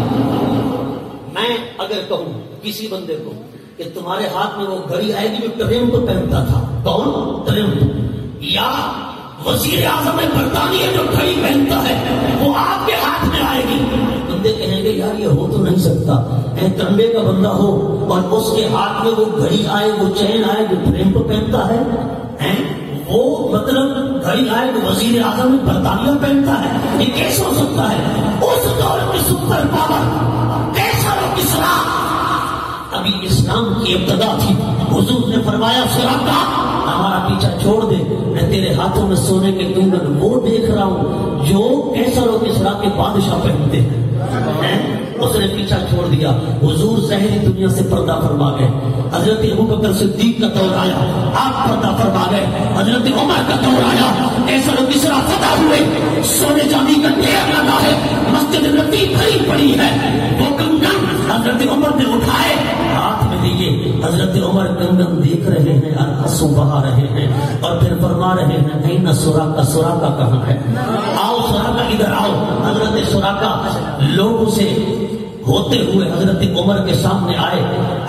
میں اگر کہوں کسی بندے کو کہ تمہارے ہاتھ میں وہ گھڑی آئے گی جو ٹرمپ پہنتا تھا، کون؟ ٹرمپ، یا وزیر اعظم برطانیہ جو گھڑی پہنتا ہے وہ آپ کے ہاتھ میں آئے گی، بندے کہیں گے یار یہ ہو تو نہیں سکتا، تانبے کا بندہ ہو اور اس کے ہاتھ میں وہ گھڑی آئے، وہ چین آئے جو ٹرمپ پہنتا ہے، وہ مطلب گھڑی آئے جو وزیر اعظم برطانیہ پہنتا ہے، یہ کیسے ہو سکتا ہے؟ اس دور میں سپر پاور کیسا ہو کسرا، ابھی اسلام کی ابتدا تھی۔ حضور نے فرمایا سراقہ ہمارا پیچھا چھوڑ دے، میں تیرے ہاتھوں میں سونے کے کنگن وہ دیکھ رہا ہوں جو کیسر و کسرا کے بادشاہ پہنتے ہیں۔ اس نے پیچھا چھوڑ دیا۔ حضور ظاہری دنیا سے پردہ فرما گئے۔ حضرت ابوبکر صدیق کا دور آیا، آپ پردہ فرما گئے۔ حضرت عمر کا دور آیا، کیسر و کسرا فتح ہوئے، سونے چاندی کا ڈھیر لگا ہے، مسجد نبی بھری پڑی ہے، وہ کنگن حضرت عمر نے اٹھائے، ہاتھ میں لیے۔ حضرت عمر کنگن دیکھ رہے ہیں اور آنسو بہا رہے ہیں اور پھر فرما رہے ہیں این سراقہ، سراقہ کہاں ہے؟ آؤ سراقہ ادھر آؤ۔ حضرت سراقہ لوگوں سے ہوتے ہوئے حضرت عمر کے سامنے آئے۔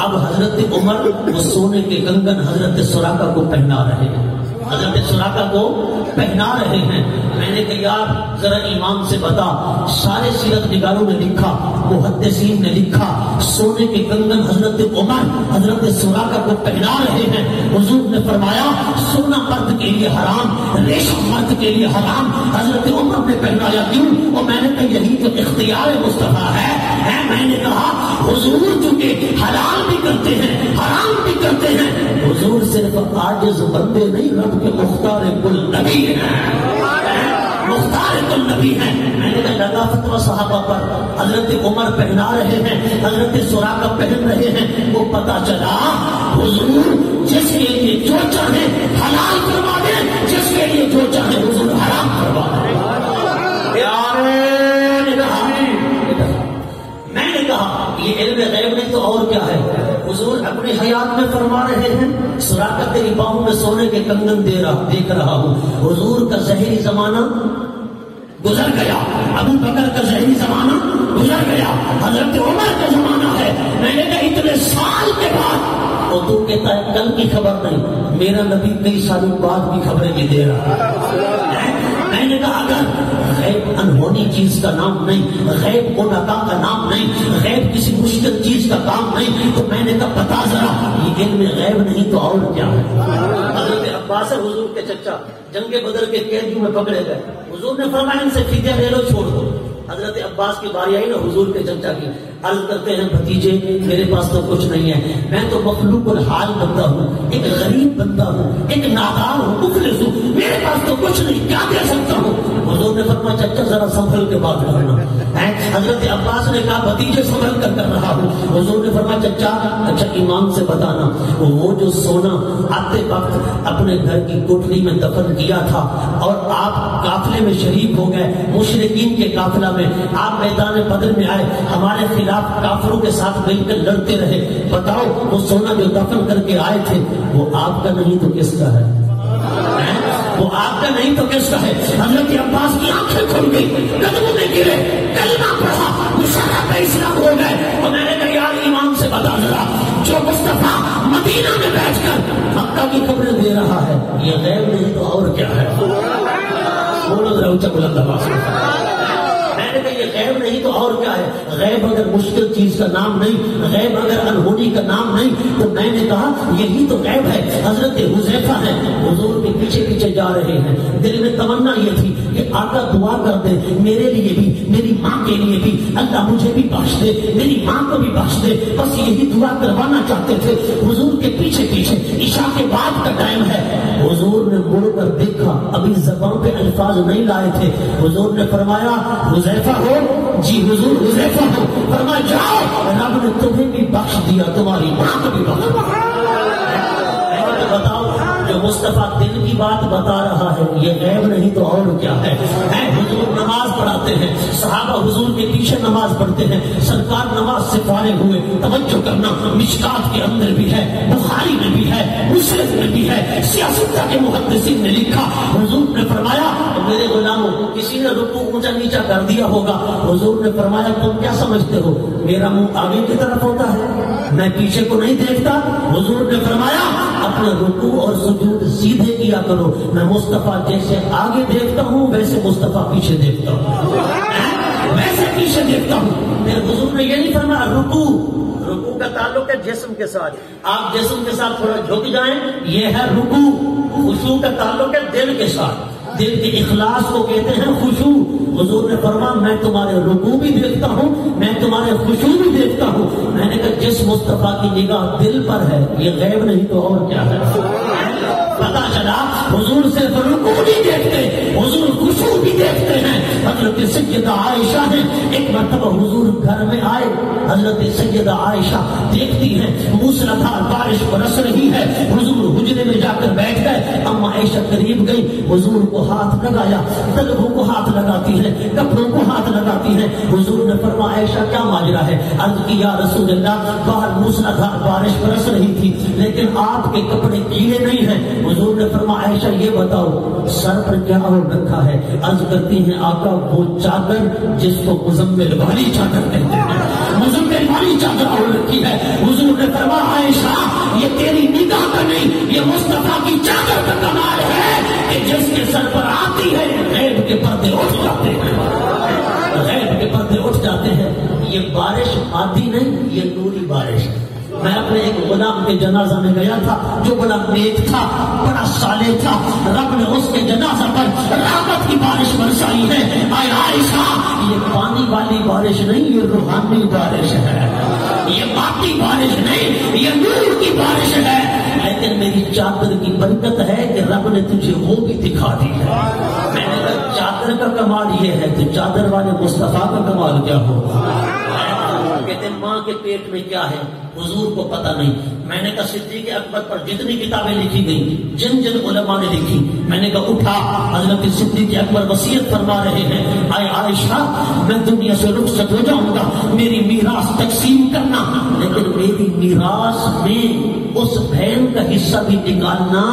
اب حضرت عمر وہ سونے کے کنگن حضرت سراقہ کو پہنا رہے ہیں، حضرت سراقہ کو پہنا رہے ہیں۔ میں نے کہا یار ذرا ایمان سے بتا، سارے سیرت نگاروں نے لکھا، محدثین نے لکھا، سونے کے کنگن حضرت عمر حضرت سراقہ کو پہنا رہے ہیں۔ حضور نے فرمایا سونا مرد کے لیے حرام، ریشم مرد کے لیے حرام، حضرت عمر نے پہنایا کیوں؟ اور میں نے کہا یہی تو اختیار مصطفیٰ ہے۔ میں نے کہا حضور چونکہ حلال بھی کرتے ہیں حرام بھی کرتے ہیں، حضور صرف عاجز بندے نہیں، رب کے مختار کل نبی ہیں، مختار کل نبی ہیں۔ میں نے کہا لگا فتویٰ صحابہ پر، حضرت عمر پہنا رہے ہیں، حضرت سراقہ پہن رہے ہیں، وہ پتا چلا حضور جس کے لیے جو چاہے حلال کروا دیں، جس کے لیے جو چاہے حضور حرام کروا دیں۔ میں نے کہا یہ علم غیب نہیں تو اور کیا ہے؟ حضور اپنی حیات میں فرما رہے ہیں سراقہ تیری باہوں میں سونے کے کنگن دیکھ رہا ہوں۔ حضور کا ظاہری زمانہ گزر گیا، ابو بکر کا ظاہری زمانہ گزر گیا، حضرت عمر کا زمانہ ہے۔ میں نے کہا اتنے سال کے بعد، اور تو کہتا ہے کل کی خبر نہیں، میرا نبی کئی سالوں بعد بھی خبریں بھی دے رہا ہے۔ میں نے کہا اگر غیب انہونی چیز کا نام نہیں، غیب انعطا کا نام نہیں، غیب کسی مشکل چیز کا کام نہیں، تو میں نے کہا بتا ذرا یہ علم غیب نہیں تو اور کیا ہے؟ حضرت عباس حضور کے چچا جنگ بدر کے قیدیوں میں پکڑے گئے، حضور نے فرمایا ان سے فدیہ لے لو، چھوڑ دو۔ حضرت عباس کی باری آئی نا حضور کے چچا کی، عرض کرتے ہیں بھتیجے میرے پاس تو کچھ نہیں ہے، میں تو مخلوق الحال بندہ ہوں، ایک غریب بندہ ہوں، ایک نادار ہوں، مفلس ہوں، میرے پاس تو کچھ نہیں، کیا دے سکتا ہوں؟ حضور نے فرمایا چچا ذرا سنبھل کے بات کرنا۔ حضرت عباس نے کہا بھتیجے سنبھل کر رہا ہوں۔ حضور نے فرمایا چچا اچھا ایمان سے بتانا، وہ جو سونا آتے وقت اپنے گھر کی کوٹھری میں دفن کیا تھا اور آپ قافلے میں شریک ہو گئے، مشرکین کے قافلہ میں آپ میدان بدر میں آئے، ہمارے خلاف کافروں کے ساتھ مل کر لڑتے رہے، بتاؤ وہ سونا جو دفن کر کے آئے تھے وہ آپ کا نہیں تو کس کا ہے؟ وہ آپ کا نہیں تو کس کا ہے؟ حضرت عباس کی آنکھیں کھل گئی، قدموں میں گرے، کلمہ پڑھا، مشرف اسلام ہو گئے. اور میں نے کہا یار ایمان سے بتا ذرا، جو مصطفیٰ مدینہ میں بیٹھ کر مکہ کی خبریں دے رہا ہے، یہ غیب نہیں تو اور کیا ہے؟ بولو ذرا اونچا بلند آواز سے. میں نے کہا یہ غیب نہیں تو اور کیا ہے؟ غیب اگر مشکل چیز کا نام نہیں، غیب اگر انہونی کا نام نہیں، تو میں نے کہا یہی تو غیب ہے. حضرت حذیفہ ہے، حضور کے پیچھے پیچھے جا رہے ہیں. دل میں تمنا یہ تھی کہ آقا دعا کر دے میرے لیے بھی، میری ماں کے لیے بھی، اللہ مجھے بھی بخش دے، میری ماں کو بھی بخش دے. بس یہی دعا کروانا چاہتے تھے. حضور کے پیچھے پیچھے عشاء کے بعد کا ٹائم ہے. حضور نے مڑ کر دیکھا، ابھی زبان پہ الفاظ نہیں لائے تھے. حضور نے فرمایا حذیفہ ہو؟ جی حضور حذیفہ ہو. فرمایا جاؤ، رب نے تمہیں بھی بخش دیا، تمہاری ماں کو بھی بخش دیا. بتاؤ جو مصطفیٰ دل کی بات بتا رہا ہے یہ غیب نہیں تو اور کیا ہے؟ حضور نماز پڑھاتے ہیں، صحابہ حضور کے پیچھے نماز پڑھتے ہیں. سرکار نماز سے فارغ ہوئے، توجہ کرنا، مشکات کے اندر بھی ہے، بخاری میں بھی ہے، مسلم میں بھی ہے، سیاستہ کے محدثین نے لکھا. حضور نے فرمایا میرے غلاموں، کسی نے رکوع اونچا نیچا کر دیا ہوگا. حضور نے فرمایا تم کیا سمجھتے ہو میرا منہ آگے کی طرف ہوتا ہے، میں پیچھے کو نہیں دیکھتا؟ حضور نے فرمایا اپنے رکوع اور سجود سیدھے کیا کرو، میں مصطفیٰ جیسے آگے دیکھتا ہوں ویسے مصطفیٰ پیچھے دیکھتا ہوں، ویسے پیچھے دیکھتا ہوں. پھر حضور نے یہ نہیں فرمایا رکوع کا تعلق ہے جسم کے ساتھ، آپ جسم کے ساتھ تھوڑا جھک جائیں، یہ ہے رکوع. خشوع کا تعلق ہے دل کے ساتھ، دل کے اخلاص کو کہتے ہیں خشوع. حضور نے فرمایا میں تمہارے رکوع بھی دیکھتا ہوں، میں تمہارے خشوع بھی دیکھتا ہوں. میں نے کہا جس مصطفیٰ کی نگاہ دل پر ہے یہ غیب نہیں تو اور کیا ہے؟ پتا چلا حضور صرف رکوع نہیں دیکھتے، حضور خشوع بھی دیکھتے ہیں. حضرت سیدہ عائشہ ہیں، ایک مرتبہ حضور گھر میں آئے، حضرت سیدہ عائشہ دیکھتی ہیں موسلادھار بارش برس رہی ہے. حضور حجرے میں جا کر بیٹھ گئے. اما عائشہ قریب گئی، حضور کو ہاتھ لگایا، طلبوں کو ہاتھ لگاتی ہے، کپڑوں کو ہاتھ لگاتی ہے. حضور نے فرمایا عائشہ کیا ماجرا ہے؟ عرض کی یا رسول اللہ باہر موسلادھار بارش برس رہی تھی لیکن آپ کے کپڑے گیلے نہیں ہیں. حضور نے فرمایا عائشہ یہ بتاؤ سر پر کیا اوڑھ رکھا ہے؟ عرض کرتی ہیں آقا وہ چادر جس کو مزمل والی چادر کہتے ہیں، مزمل والی چادر اوڑھ رکھی ہے. حضور نے فرمایا عائشہ یہ تیری نگاہ کا نہیں، یہ مصطفیٰ کی چادر کا کمال ہے کہ جس کے سر پر آتی ہے غیب کے پردے اٹھ جاتے ہیں، غیب کے پردے اٹھ جاتے ہیں. یہ بارش عادی نہیں، یہ نوری بارش ہے. میں اپنے ایک غلام کے جنازہ میں گیا تھا جو بڑا نیک تھا، بڑا صالح تھا. رب نے اس کے جنازہ پر رحمت کی بارش برسائی ہے. اے عائشہ یہ پانی والی بارش نہیں، یہ روحانی بارش ہے، یہ مادی بارش نہیں، یہ نور کی بارش ہے. لیکن میری چادر کی برکت ہے کہ رب نے تجھے وہ بھی دکھا دی ہے. میں نے کہا چادر کا کمال یہ ہے تو چادر والے مصطفیٰ کا کمال کیا ہوگا؟ کہتے ماں کے پیٹ میں کیا ہے حضور کو پتہ نہیں. میں نے کہا صدیق اکبر پر جتنی کتابیں لکھی گئی، جن جن علماء نے لکھی، میں نے کہا اٹھا حضرت صدیق اکبر وصیت فرما رہے ہیں اے عائشہ میں دنیا سے رخصت ہو جاؤں گا، میری میراث تقسیم کرنا، لیکن میری میراث میں اس بہن کا حصہ بھی نکالنا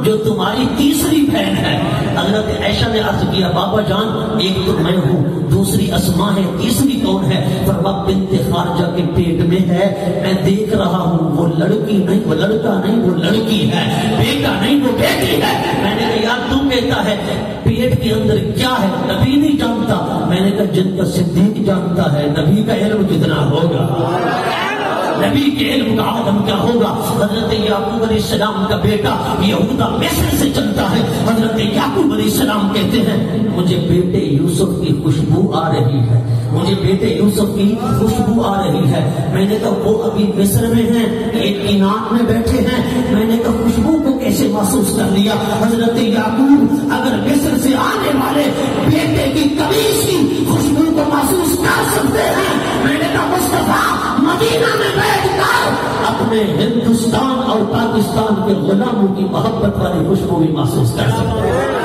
جو تمہاری تیسری بہن ہے. حضرت عائشہ نے عرض کیا بابا جان ایک تو میں ہوں، دوسری اسماء ہے، تیسری کون ہے؟ فرمایا بنت خارجہ کے پیٹ میں ہے، میں دیکھ رہا ہوں، وہ لڑکی نہیں، وہ لڑکا نہیں، وہ لڑکی ہے، بیٹا نہیں وہ بیٹی ہے. میں نے کہا یار تم کہتا ہے پیٹ کے اندر کیا ہے نبی نہیں جانتا. میں نے کہا جن کا صدیق جانتا ہے نبی کا علم کتنا ہوگا، نبی کے علم کا عالم کیا ہوگا. حضرت یعقوب علیہ السلام کا بیٹا یہودا مصر سے چلتا ہے. حضرت یعقوب علیہ السلام کہتے ہیں مجھے بیٹے یوسف کی خوشبو آ رہی ہے، مجھے بیٹے یوسف کی خوشبو آ رہی ہے. میں نے کہا وہ ابھی مصر میں ہیں، ایک کنات میں بیٹھے ہیں. میں نے کہا خوشبو کو کیسے محسوس کر لیا؟ حضرت یعقوب اگر مصر سے آنے والے بیٹے کی قمیص کی خوشبو کو محسوس کر سکتے ہیں، میں نے کہا مصطفیٰ مدینہ میں بیٹھ کر اپنے ہندوستان اور پاکستان کے غلاموں کی محبت والی خوشبو بھی محسوس کر سکتے ہیں.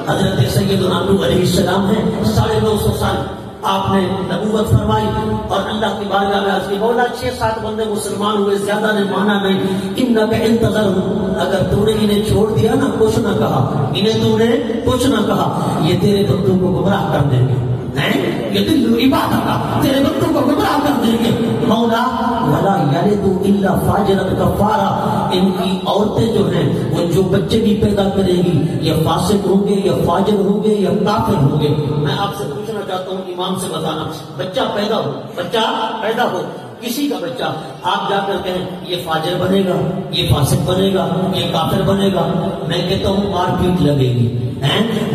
حضرت سیدنا نوح علیہ السلام ہے 950 سال آپ نے نبوت فرمائی اور اللہ کی بارگاہ میں عرض کی مولا 6-7 بندے مسلمان ہوئے، زیادہ نے مانا نہیں، انک انتظر، اگر تو نے انہیں چھوڑ دیا نا، کچھ نہ کہا، انہیں تو نے کچھ نہ کہا، یہ تیرے بندوں کو گمراہ کر دیں گے، یہ دل عبادت کا تیرے بندوں کو گمراہ کر دیں گے مولا۔ ولا یلد الا فاجرا کفارا، ان کی عورتیں جو ہیں وہ جو بچے بھی پیدا کرے گی یا فاسق ہوں گے یا فاجر ہوں گے یا کافر ہوں گے۔ میں آپ سے پوچھنا چاہتا ہوں، امام سے بتانا، بچہ پیدا ہو کسی کا بچہ، آپ جا کر کہیں یہ فاجر بنے گا، یہ فاسق بنے گا، یہ کافر بنے گا، میں کہتا ہوں مار پیٹ لگے گی،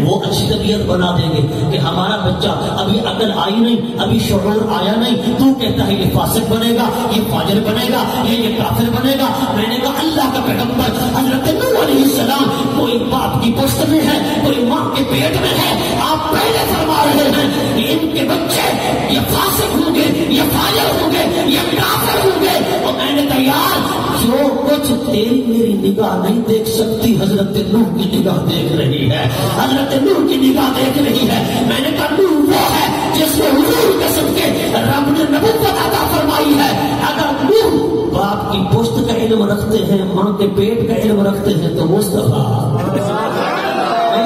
وہ اچھی طبیعت بنا دیں گے کہ ہمارا بچہ ابھی عقل آئی نہیں، ابھی شعور آیا نہیں، تو کہتا ہے یہ فاسق بنے گا، یہ فاجر بنے گا، یہ کافر بنے گا۔ میں نے کہا اللہ کا پیغمبر حضرت نوح علیہ السلام کوئی باپ کی پشت میں ہے، کوئی ماں کے پیٹ میں ہے، آپ پہلے فرما رہے ہیں کہ ان کے بچے یہ فاسق ہوں گے، یہ فاجر ہوں گے، یہ کافر ہوں گے۔ اور میں نے کہا یار جو کچھ تیری میری نگاہ نہیں دیکھ سکتی، حضرت نوح کی نگاہ دیکھ رہی ہے، حضرت نوح کی نگاہ دیکھ رہی ہے۔ میں نے کہا نوح وہ ہے جس کو حضور کے صدقے رب نے نبوت عطا فرمائی ہے۔ اگر نوح باپ کی پشت کا علم رکھتے ہیں، ماں کے پیٹ کا علم رکھتے ہیں، تو مصطفیٰ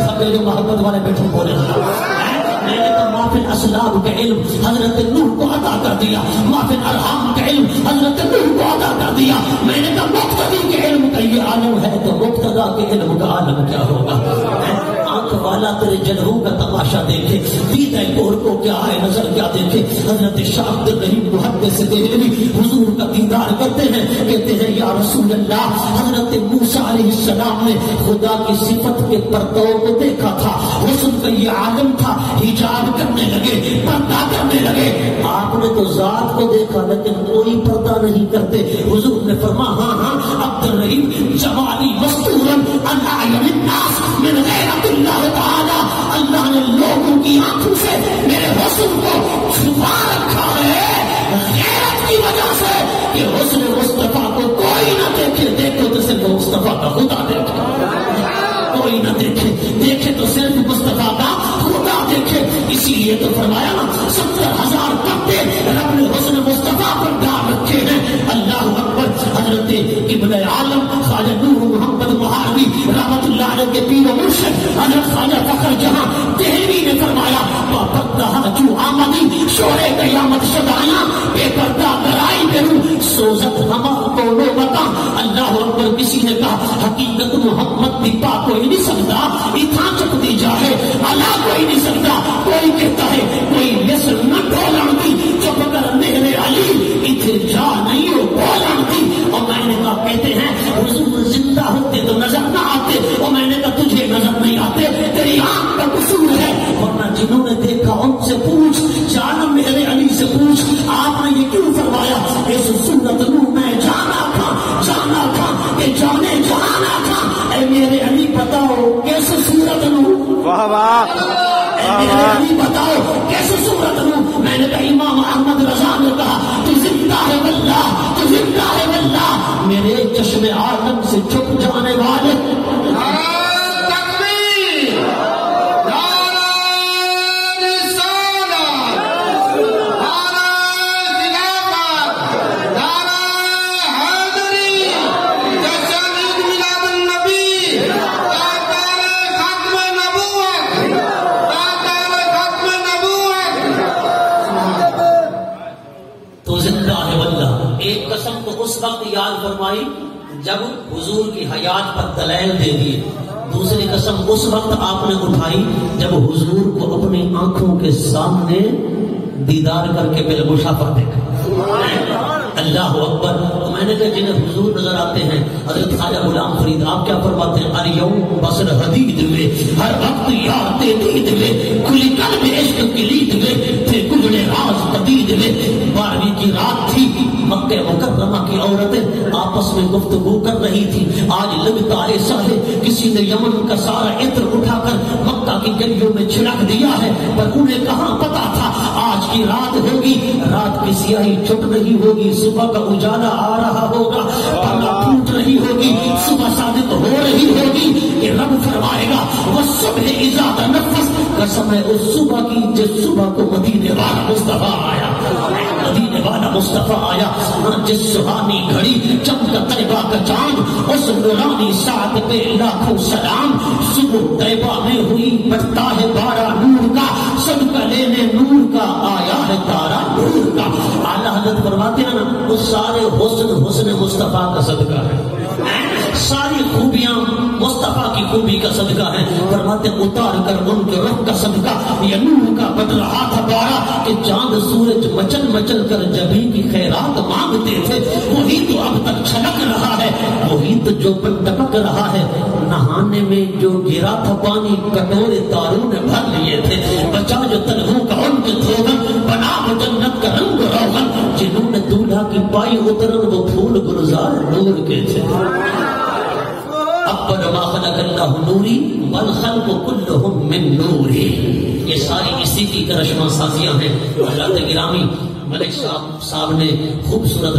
سب جو محبت والے بیٹھے بولے میں نے کہا مافل اسلام کا علم حضرت نوح کو عطا کر دیا، مافل ارحام کا علم حضرت نوح کو عطا کر دیا۔ میں نے کہا مقتدی کے علم کا یہ عالم ہے تو مقتدا کے علم کا عالم کیا ہوگا؟ آنکھ والا تیرے جنہوں کا تماشا دیکھے، دیدہ کور کو کیا ہے نظر کیا دیکھے۔ حضرت شاہ عبد الرحیم محدث دہلوی حضور کا دیدار کرتے ہیں، کہتے ہیں یا رسول اللہ، حضرت موسیٰ علیہ السلام نے خدا کی صفت کے پردوں کو دیکھا تھا، حسن کا یہ عالم تھا، حجاب کرنے لگے، پردہ کرنے لگے۔ آپ نے تو ذات کو دیکھا لیکن کوئی پردہ نہیں کرتے۔ حضور نے فرمایا ہاں عبد الرحیم جمالی مستورا عن اعین الناس من غیرت اللہ تعالی، اللہ نے لوگوں کی آنکھوں سے میرے حسن کو چھپا رکھا ہے غیرت کی وجہ سے کہ حسن مصطفیٰ کو کوئی نہ دیکھے، دیکھو تو صرف مصطفیٰ کا خدا دیکھے، کوئی نہ دیکھے، دیکھے تو صرف مصطفیٰ کا خدا دیکھے۔ اسی لیے تو فرمایا نا 70,000 پردے رب نے حسن مصطفیٰ پر ڈال رکھے ہیں۔ اللہ اکبر۔ حضرت ابن عالم خواجہ نور محمد مہاروی رحمت اللہ علیہ کے پیر و مرشد حضرت خواجہ فخر جہاں دہلوی نے فرمایا پردہ جو آمدی شورے قیامت شدایا بے پردہ لڑائی کروں سوزت ہما کو لو بتا۔ اللہ اکبر۔ کسی نے کہا حقیقت محمد دی پا کوئی نہیں سکتا، اتنا چک دی جائے اللہ کوئی نہیں سکتا۔ کوئی کہتا ہے کوئی یسر نہ ڈولن دی چپ کر میرے علی اتھے جا نہیں ہو بولن دی۔ اور میں نے کہا کہتے ہیں حضور زندہ ہوتے تو نظر نہ آتے، اور میں نے کہا تجھے نظر نہیں آتے تیری آنکھ کا قصور ہے، ورنہ جنہوں نے دیکھا ان سے پوچھ، جانم میرے علی سے پوچھ آپ نے یہ کیوں فرمایا؟ اس سنت نور میں جانا تھا کہ جانے جہانا تھا۔ اے میرے علی بتاؤ کیسے صورت نور، واہ واہ، اے میرے علی بتاؤ کیسے صورت نور۔ میں نے کہا امام احمد رضا نے کہا تو زندہ ہے واللہ، تو زندہ ہے واللہ، میرے چشم عالم سے چھپ جانے والے یاد فرمائی جب حضور کی حیات پر دلائل دے دیے، دوسری قسم اس وقت آپ نے اٹھائی جب حضور کو اپنی آنکھوں کے سامنے دیدار کر کے بالمشافہ دیکھا۔ اللہ اکبر۔ تو میں نے کہا جنہیں حضور نظر آتے ہیں حضرت خواجہ غلام فرید آپ کیا فرماتے ہیں؟ الیوم بصر حدید میں ہر وقت یار دید میں کھلی قلب عشق کی لید میں تھے گزرے راز پدید میں۔ 12ویں کی رات تھی، مکہ مکرمہ کی عورتیں آپس میں گفتگو کر رہی تھی۔ آج لگتا ایسا ہے کسی نے یمن کا سارا عطر اٹھا کر مکہ کی گلیوں میں چھڑک دیا ہے، پر انہیں کہاں پتا تھا آج کی رات ہوگی، رات کی سیاہی چھٹ رہی ہوگی، صبح کا اجالا آ رہا ہوگا، پردہ ٹوٹ رہی ہوگی، صبح صادق ہو رہی ہوگی کہ رب فرمائے گا وَالصُّبْحِ إِذَا تَنَفَّسَ قسم ہے اس صبح کی جس صبح کو مدینے والا مصطفیٰ آیا، مدینے والا مصطفیٰ آیا، جس سہانی گھڑی چمکا طیبہ کا چاند، اس نورانی ساعت پہ لاکھوں سلام۔ صبح طیبہ میں ہوئی بٹتا ہے بارہ نور کا، صدقہ لینے نور کا آیا ہے تارا نور کا۔ اعلیٰ حضرت فرماتے ہیں نا وہ سارے حسن مصطفیٰ کا صدقہ ہے، ساری خوبیاں مصطفیٰ کی خوبی کا صدقہ ہے۔ فرماتے اتار کر ان کے رخ کا صدقہ، یہ نور کا بد رہا تھا بارہ کہ چاند سورج مچل مچل کر جبھی کی خیرات مانگتے تھے، وہی تو اب تک چھلک رہا ہے، وہی تو جو ٹپک رہا ہے۔ نہانے میں جو گرا تھا پانی کٹورے تاروں نے بھر لیے تھے، بچا جو تنہوں کا ان کے دھوگن، بنا وہ جنت کا رنگ روغن، جنہوں نے دولہا کی پائی اترن وہ پھول گلزار نور کے تھے۔ اول ما خلق اللہ نوری والخلق کلہم من نوری۔ یہ ساری اسی کی کرشمہ سازیاں ہیں۔ حضرت گرامی ملک صاحب نے خوبصورت